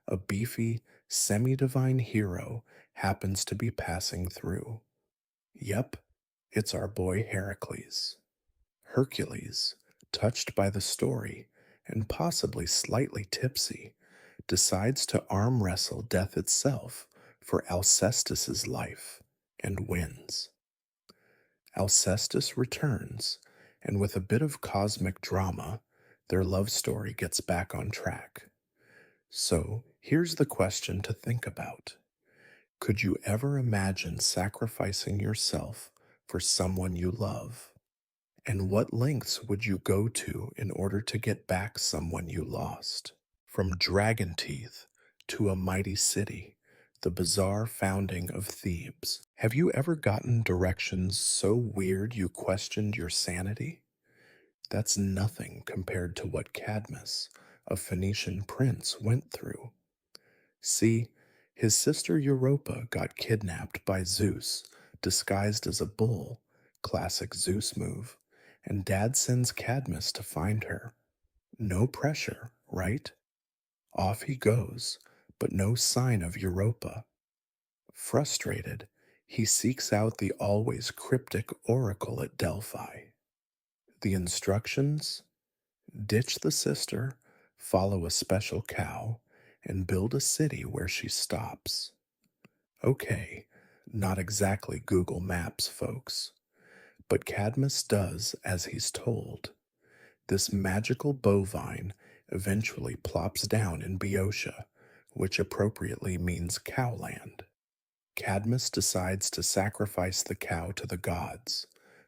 a beefy, semi divine hero happens to be passing through. Yep, it's our boy Heracles. Hercules, touched by the story and possibly slightly tipsy, decides to arm wrestle death itself for Alcestis's life and wins. Alcestis returns, and with a bit of cosmic drama, their love story gets back on track. So, here's the question to think about: could you ever imagine sacrificing yourself for someone you love? And what lengths would you go to in order to get back someone you lost? From dragon teeth to a mighty city, the bizarre founding of Thebes. Have you ever gotten directions so weird you questioned your sanity? That's nothing compared to what Cadmus, a Phoenician prince, went through. See, his sister Europa got kidnapped by Zeus, disguised as a bull, classic Zeus move, and Dad sends Cadmus to find her. No pressure, right? Off he goes, but no sign of Europa. Frustrated, he seeks out the always cryptic oracle at Delphi. The instructions: ditch the sister, follow a special cow, and build a city where she stops. Okay, not exactly Google Maps, folks, but Cadmus does as he's told. This magical bovine eventually plops down in Boeotia, which appropriately means cowland. Cadmus decides to sacrifice the cow to the gods,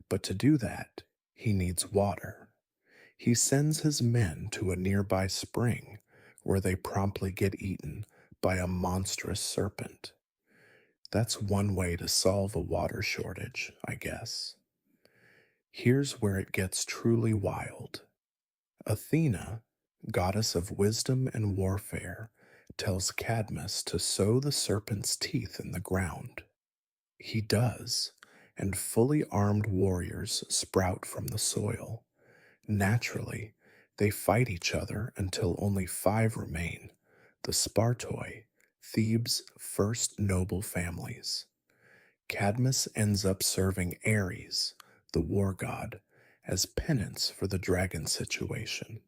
but to do that, he needs water. He sends his men to a nearby spring, where they promptly get eaten by a monstrous serpent. That's one way to solve a water shortage, I guess. Here's where it gets truly wild. Athena, goddess of wisdom and warfare, tells Cadmus to sow the serpent's teeth in the ground. He does, and fully armed warriors sprout from the soil. Naturally, they fight each other until only 5 remain: the Spartoi, Thebes' first noble families. Cadmus ends up serving Ares, the war god, as penance for the dragon situation.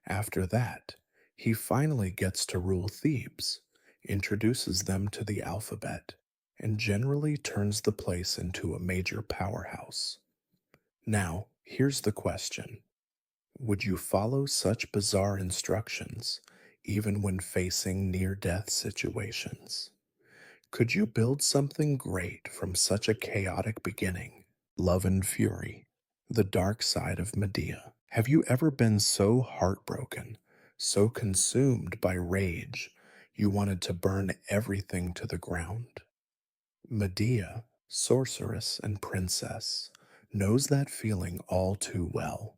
After that, he finally gets to rule Thebes, introduces them to the alphabet, and generally turns the place into a major powerhouse. Now, here's the question: would you follow such bizarre instructions even when facing near death situations? Could you build something great from such a chaotic beginning? Love and Fury, the dark side of Medea. Have you ever been so heartbroken, so consumed by rage, you wanted to burn everything to the ground? Medea, sorceress and princess, knows that feeling all too well.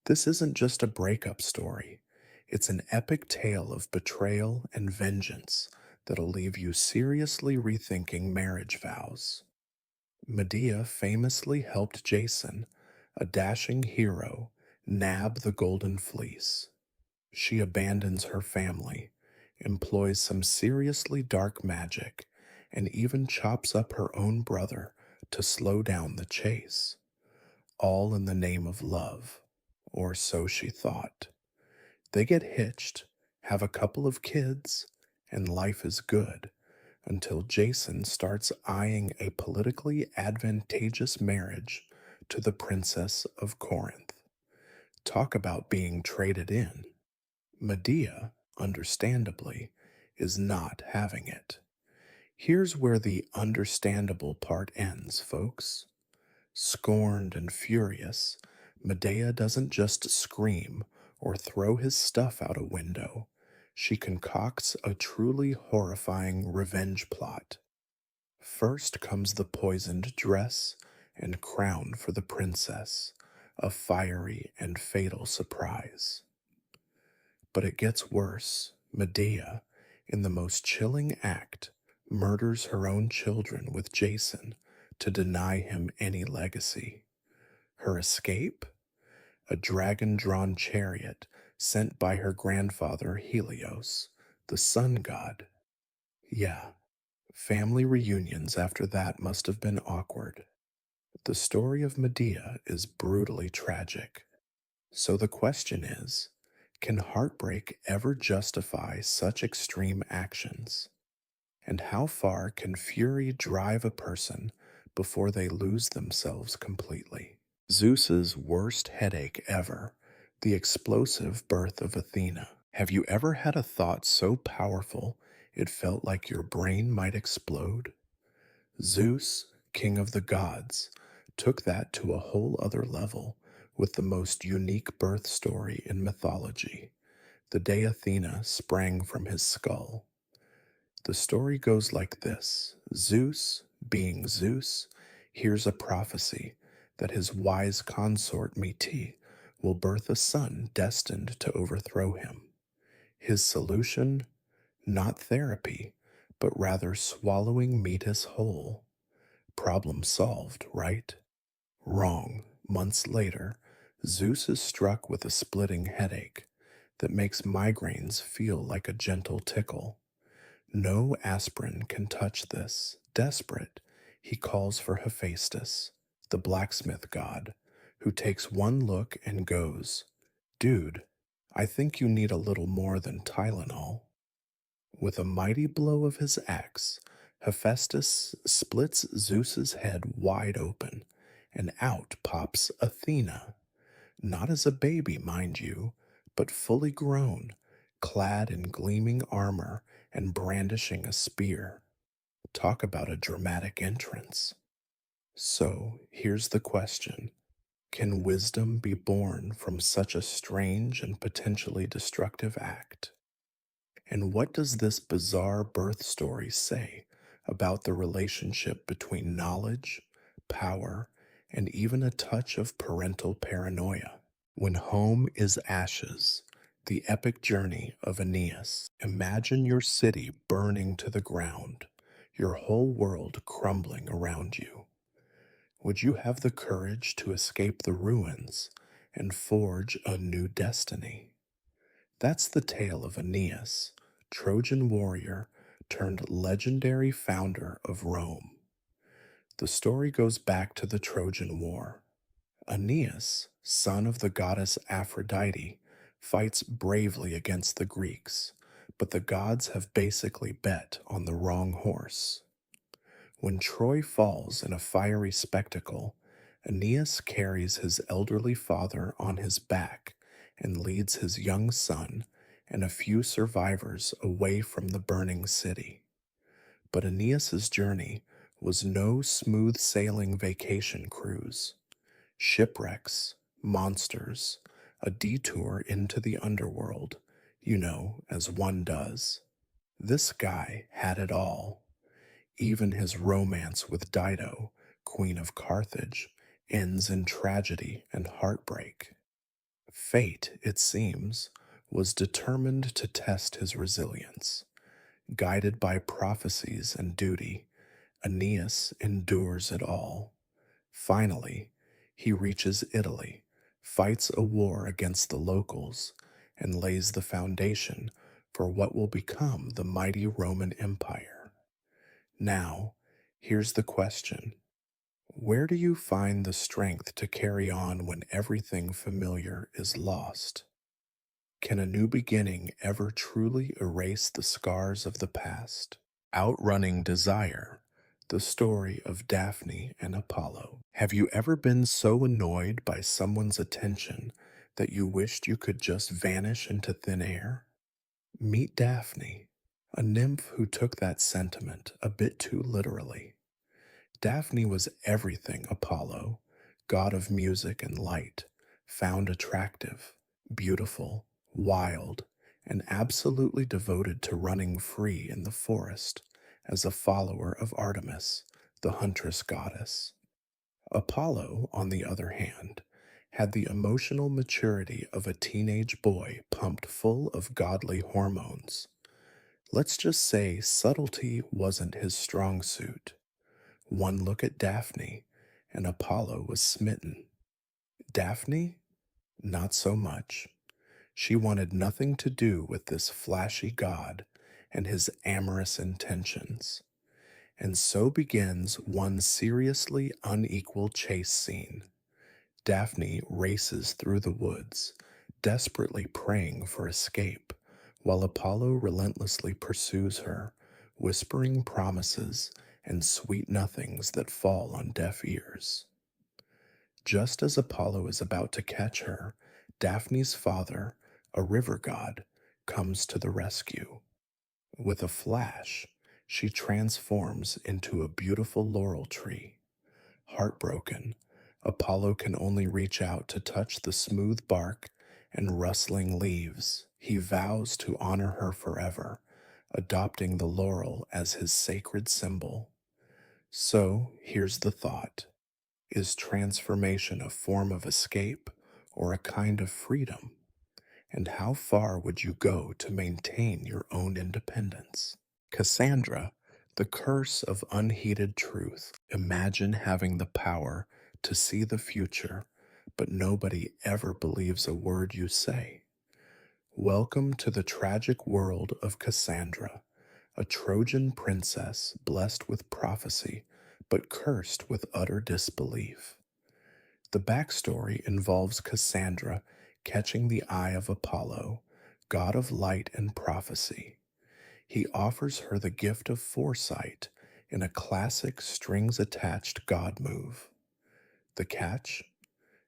This isn't just a breakup story, it's an epic tale of betrayal and vengeance that'll leave you seriously rethinking marriage vows. Medea famously helped Jason, a dashing hero, nab the Golden Fleece. She abandons her family, employs some seriously dark magic, and even chops up her own brother to slow down the chase, all in the name of love, or so she thought. They get hitched, have a couple of kids, and life is good until Jason starts eyeing a politically advantageous marriage to the Princess of Corinth. Talk about being traded in. Medea, understandably, is not having it. Here's where the understandable part ends, folks. Scorned and furious, Medea doesn't just scream or throw his stuff out a window. She concocts a truly horrifying revenge plot. First comes the poisoned dress and crown for the princess, a fiery and fatal surprise. But it gets worse. Medea, in the most chilling act, murders her own children with Jason to deny him any legacy. Her escape? A dragon drawn chariot sent by her grandfather Helios, the sun god. Yeah, family reunions after that must have been awkward. The story of Medea is brutally tragic. So the question is, can heartbreak ever justify such extreme actions? And how far can fury drive a person before they lose themselves completely? Zeus's worst headache ever, the explosive birth of Athena. Have you ever had a thought so powerful it felt like your brain might explode? Zeus, king of the gods, took that to a whole other level with the most unique birth story in mythology, the day Athena sprang from his skull. The story goes like this: Zeus, being Zeus, hears a prophecy that his wise consort Metis will birth a son destined to overthrow him. His solution? Not therapy, but rather swallowing Metis whole. Problem solved, right? Wrong. Months later, Zeus is struck with a splitting headache that makes migraines feel like a gentle tickle. No aspirin can touch this. Desperate, he calls for Hephaestus, the blacksmith god, who takes one look and goes, "Dude, I think you need a little more than Tylenol." With a mighty blow of his axe, Hephaestus splits Zeus's head wide open, and out pops Athena, not as a baby, mind you, but fully grown, clad in gleaming armor and brandishing a spear. Talk about a dramatic entrance. So, here's the question: can wisdom be born from such a strange and potentially destructive act? And what does this bizarre birth story say about the relationship between knowledge, power, and even a touch of parental paranoia? When home is ashes, the epic journey of Aeneas. Imagine your city burning to the ground, your whole world crumbling around you. Would you have the courage to escape the ruins and forge a new destiny? That's the tale of Aeneas, Trojan warrior turned legendary founder of Rome. The story goes back to the Trojan War. Aeneas, son of the goddess Aphrodite, fights bravely against the Greeks, but the gods have basically bet on the wrong horse. When Troy falls in a fiery spectacle, Aeneas carries his elderly father on his back and leads his young son and a few survivors away from the burning city. But Aeneas's journey was no smooth sailing vacation cruise. Shipwrecks, monsters, a detour into the underworld, as one does. This guy had it all. Even his romance with Dido, Queen of Carthage, ends in tragedy and heartbreak. Fate, it seems, was determined to test his resilience. Guided by prophecies and duty, Aeneas endures it all. Finally, he reaches Italy, fights a war against the locals, and lays the foundation for what will become the mighty Roman Empire. Now, here's the question. Where do you find the strength to carry on when everything familiar is lost? Can a new beginning ever truly erase the scars of the past? Outrunning Desire, the story of Daphne and Apollo. Have you ever been so annoyed by someone's attention that you wished you could just vanish into thin air? Meet Daphne, a nymph who took that sentiment a bit too literally. Daphne was everything Apollo, god of music and light, found attractive, beautiful, wild, and absolutely devoted to running free in the forest as a follower of Artemis, the huntress goddess. Apollo, on the other hand, had the emotional maturity of a teenage boy pumped full of godly hormones. Let's just say subtlety wasn't his strong suit. One look at Daphne, and Apollo was smitten. Daphne? Not so much. She wanted nothing to do with this flashy god and his amorous intentions. And so begins one seriously unequal chase scene. Daphne races through the woods, desperately praying for escape, while Apollo relentlessly pursues her, whispering promises and sweet nothings that fall on deaf ears. Just as Apollo is about to catch her, Daphne's father, a river god, comes to the rescue. With a flash, she transforms into a beautiful laurel tree. Heartbroken, Apollo can only reach out to touch the smooth bark and rustling leaves. He vows to honor her forever, adopting the laurel as his sacred symbol. So here's the thought. Is transformation a form of escape or a kind of freedom? And how far would you go to maintain your own independence? Cassandra, the curse of unheeded truth. Imagine having the power to see the future, but nobody ever believes a word you say. Welcome to the tragic world of Cassandra, a Trojan princess blessed with prophecy, but cursed with utter disbelief. The backstory involves Cassandra catching the eye of Apollo, god of light and prophecy. He offers her the gift of foresight in a classic strings attached god move. The catch?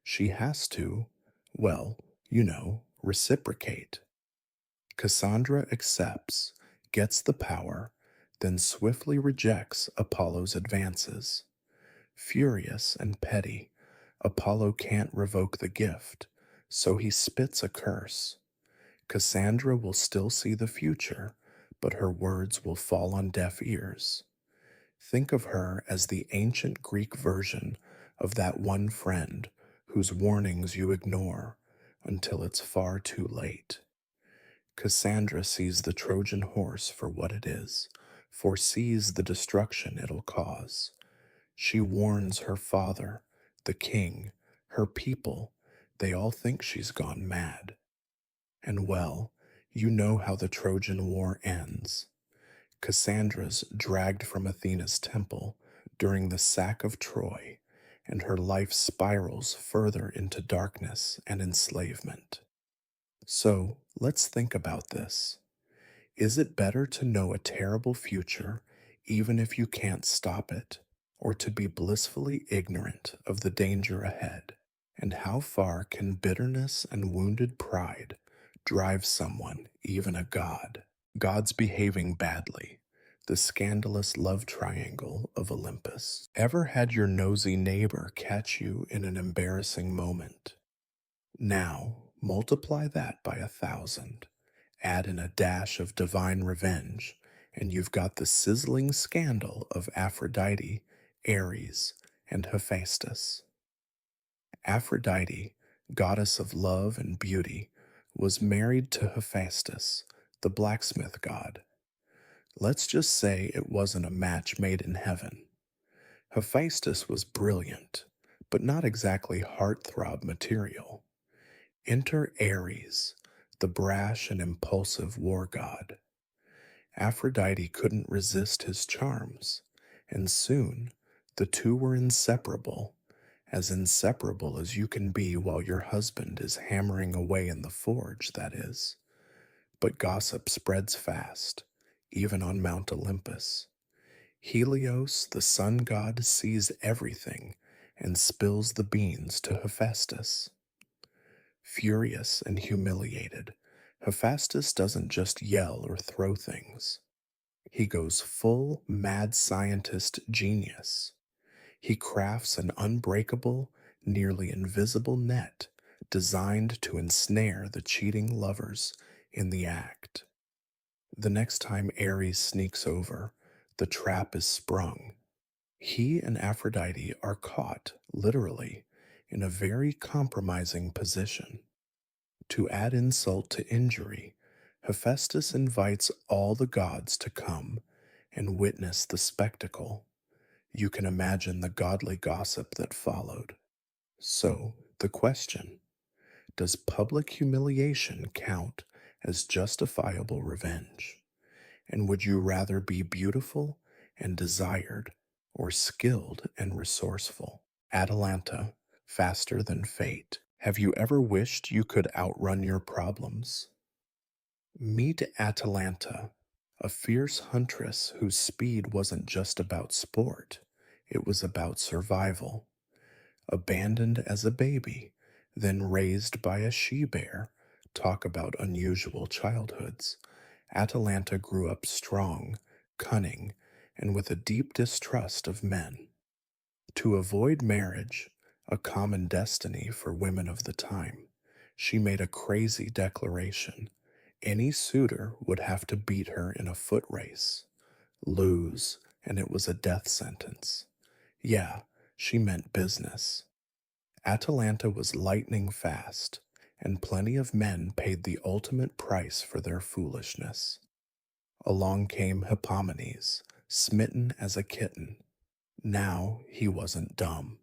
She has to, well, reciprocate. Cassandra accepts, gets the power, then swiftly rejects Apollo's advances. Furious and petty, Apollo can't revoke the gift, so he spits a curse. Cassandra will still see the future, but her words will fall on deaf ears. Think of her as the ancient Greek version of that one friend whose warnings you ignore until it's far too late. Cassandra sees the Trojan horse for what it is, foresees the destruction it'll cause. She warns her father, the king, her people. They all think she's gone mad. And well, you know how the Trojan War ends. Cassandra's dragged from Athena's temple during the sack of Troy, and her life spirals further into darkness and enslavement. So let's think about this. Is it better to know a terrible future, even if you can't stop it, or to be blissfully ignorant of the danger ahead? And how far can bitterness and wounded pride drive someone, even a god? Gods behaving badly, the scandalous love triangle of Olympus. Ever had your nosy neighbor catch you in an embarrassing moment? Now, multiply that by 1,000. Add in a dash of divine revenge, and you've got the sizzling scandal of Aphrodite, Ares, and Hephaestus. Aphrodite, goddess of love and beauty, was married to Hephaestus, the blacksmith god. Let's just say it wasn't a match made in heaven. Hephaestus was brilliant, but not exactly heartthrob material. Enter Ares, the brash and impulsive war god. Aphrodite couldn't resist his charms, and soon the two were inseparable, as inseparable as you can be while your husband is hammering away in the forge, that is. But gossip spreads fast, even on Mount Olympus. Helios, the sun god, sees everything and spills the beans to Hephaestus. Furious and humiliated, Hephaestus doesn't just yell or throw things. He goes full mad scientist genius. He crafts an unbreakable, nearly invisible net designed to ensnare the cheating lovers in the act. The next time Ares sneaks over, the trap is sprung. He and Aphrodite are caught, literally, in a very compromising position. To add insult to injury, Hephaestus invites all the gods to come and witness the spectacle. You can imagine the godly gossip that followed. So, the question: does public humiliation count as justifiable revenge? And would you rather be beautiful and desired, or skilled and resourceful? Atalanta, faster than fate. Have you ever wished you could outrun your problems? Meet Atalanta, a fierce huntress whose speed wasn't just about sport, it was about survival. Abandoned as a baby, then raised by a she-bear, talk about unusual childhoods. Atalanta grew up strong, cunning, and with a deep distrust of men. To avoid marriage, a common destiny for women of the time, she made a crazy declaration. Any suitor would have to beat her in a foot race. Lose, and it was a death sentence. Yeah, she meant business. Atalanta was lightning fast, and plenty of men paid the ultimate price for their foolishness. Along came Hippomenes, smitten as a kitten. Now he wasn't dumb.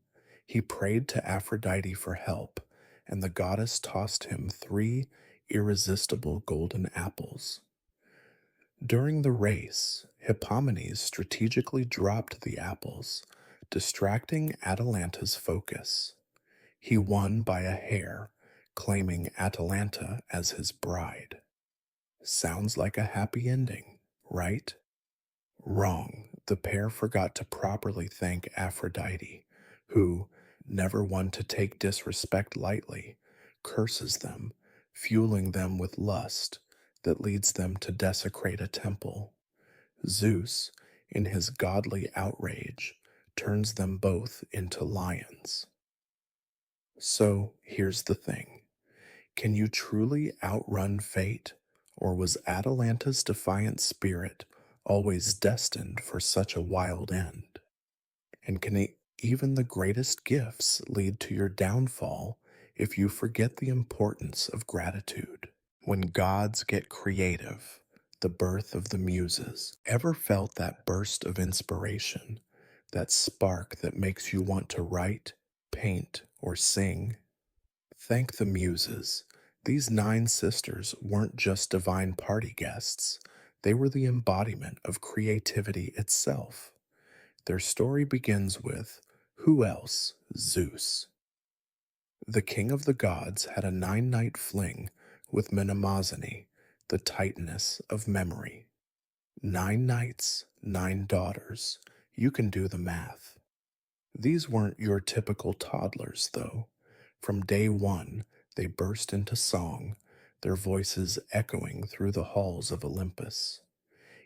He prayed to Aphrodite for help, and the goddess tossed him 3 irresistible golden apples. During the race, Hippomenes strategically dropped the apples, distracting Atalanta's focus. He won by a hair, claiming Atalanta as his bride. Sounds like a happy ending, right? Wrong. The pair forgot to properly thank Aphrodite, who, never one to take disrespect lightly, curses them, fueling them with lust that leads them to desecrate a temple. Zeus, in his godly outrage, turns them both into lions. So here's the thing. Can you truly outrun fate, or was Atalanta's defiant spirit always destined for such a wild end? And can even the greatest gifts lead to your downfall if you forget the importance of gratitude? When gods get creative, the birth of the muses. Ever felt that burst of inspiration, that spark that makes you want to write, paint, or sing? Thank the muses. These 9 sisters weren't just divine party guests, they were the embodiment of creativity itself. Their story begins with, who else? Zeus. The king of the gods had a 9-night fling with Mnemosyne, the tightness of memory. 9 nights, 9 daughters. You can do the math. These weren't your typical toddlers, though. From day one, they burst into song, their voices echoing through the halls of Olympus.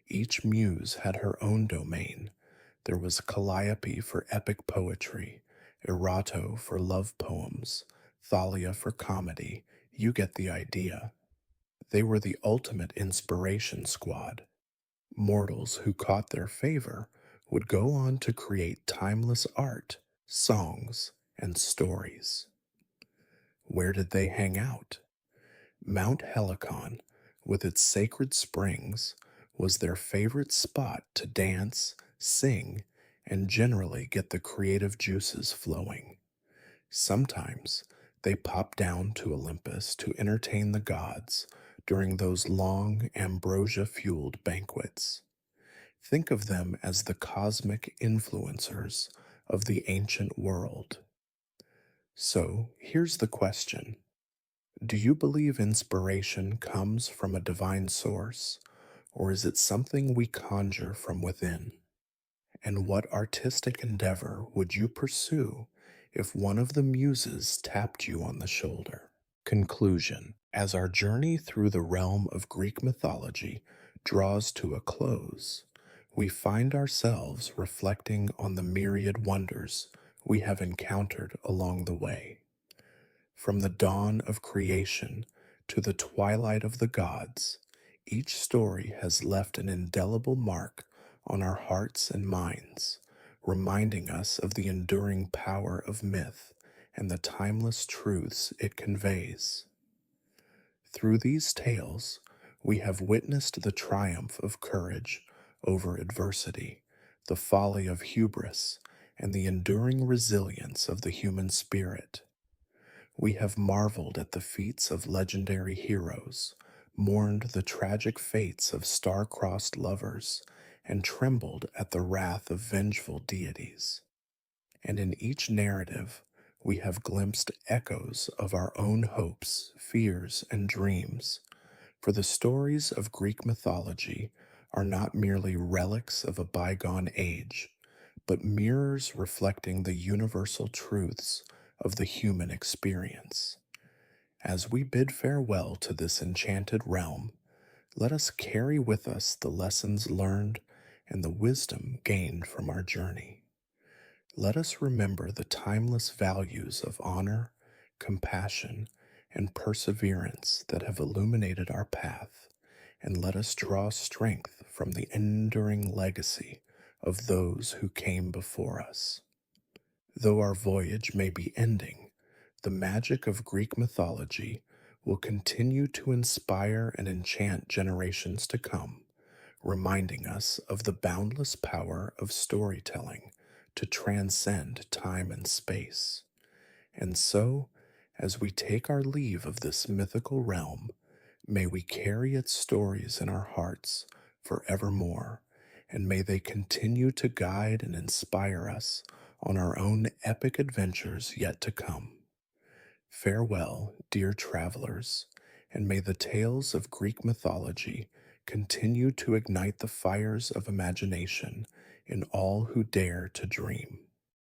Each muse had her own domain. There was Calliope for epic poetry, Erato for love poems, Thalia for comedy. You get the idea. They were the ultimate inspiration squad. Mortals who caught their favor would go on to create timeless art, songs, and stories. Where did they hang out? Mount Helicon, with its sacred springs, was their favorite spot to dance, sing, and generally get the creative juices flowing. Sometimes they popped down to Olympus to entertain the gods during those long ambrosia fueled banquets. Think of them as the cosmic influencers of the ancient world. So here's the question: do you believe inspiration comes from a divine source, or is it something we conjure from within? And what artistic endeavor would you pursue if one of the muses tapped you on the shoulder? Conclusion: as our journey through the realm of Greek mythology draws to a close, we find ourselves reflecting on the myriad wonders we have encountered along the way. From the dawn of creation to the twilight of the gods, each story has left an indelible mark on our hearts and minds, reminding us of the enduring power of myth and the timeless truths it conveys. Through these tales, we have witnessed the triumph of courage over adversity, the folly of hubris, and the enduring resilience of the human spirit. We have marveled at the feats of legendary heroes, mourned the tragic fates of star-crossed lovers, and trembled at the wrath of vengeful deities. And in each narrative, we have glimpsed echoes of our own hopes, fears, and dreams. For the stories of Greek mythology are not merely relics of a bygone age, but mirrors reflecting the universal truths of the human experience. As we bid farewell to this enchanted realm, let us carry with us the lessons learned and the wisdom gained from our journey. Let us remember the timeless values of honor, compassion, and perseverance that have illuminated our path, and let us draw strength from the enduring legacy of those who came before us. Though our voyage may be ending, the magic of Greek mythology will continue to inspire and enchant generations to come, reminding us of the boundless power of storytelling to transcend time and space. And so, as we take our leave of this mythical realm, may we carry its stories in our hearts forevermore, and may they continue to guide and inspire us on our own epic adventures yet to come. Farewell, dear travelers, and may the tales of Greek mythology continue to ignite the fires of imagination in all who dare to dream.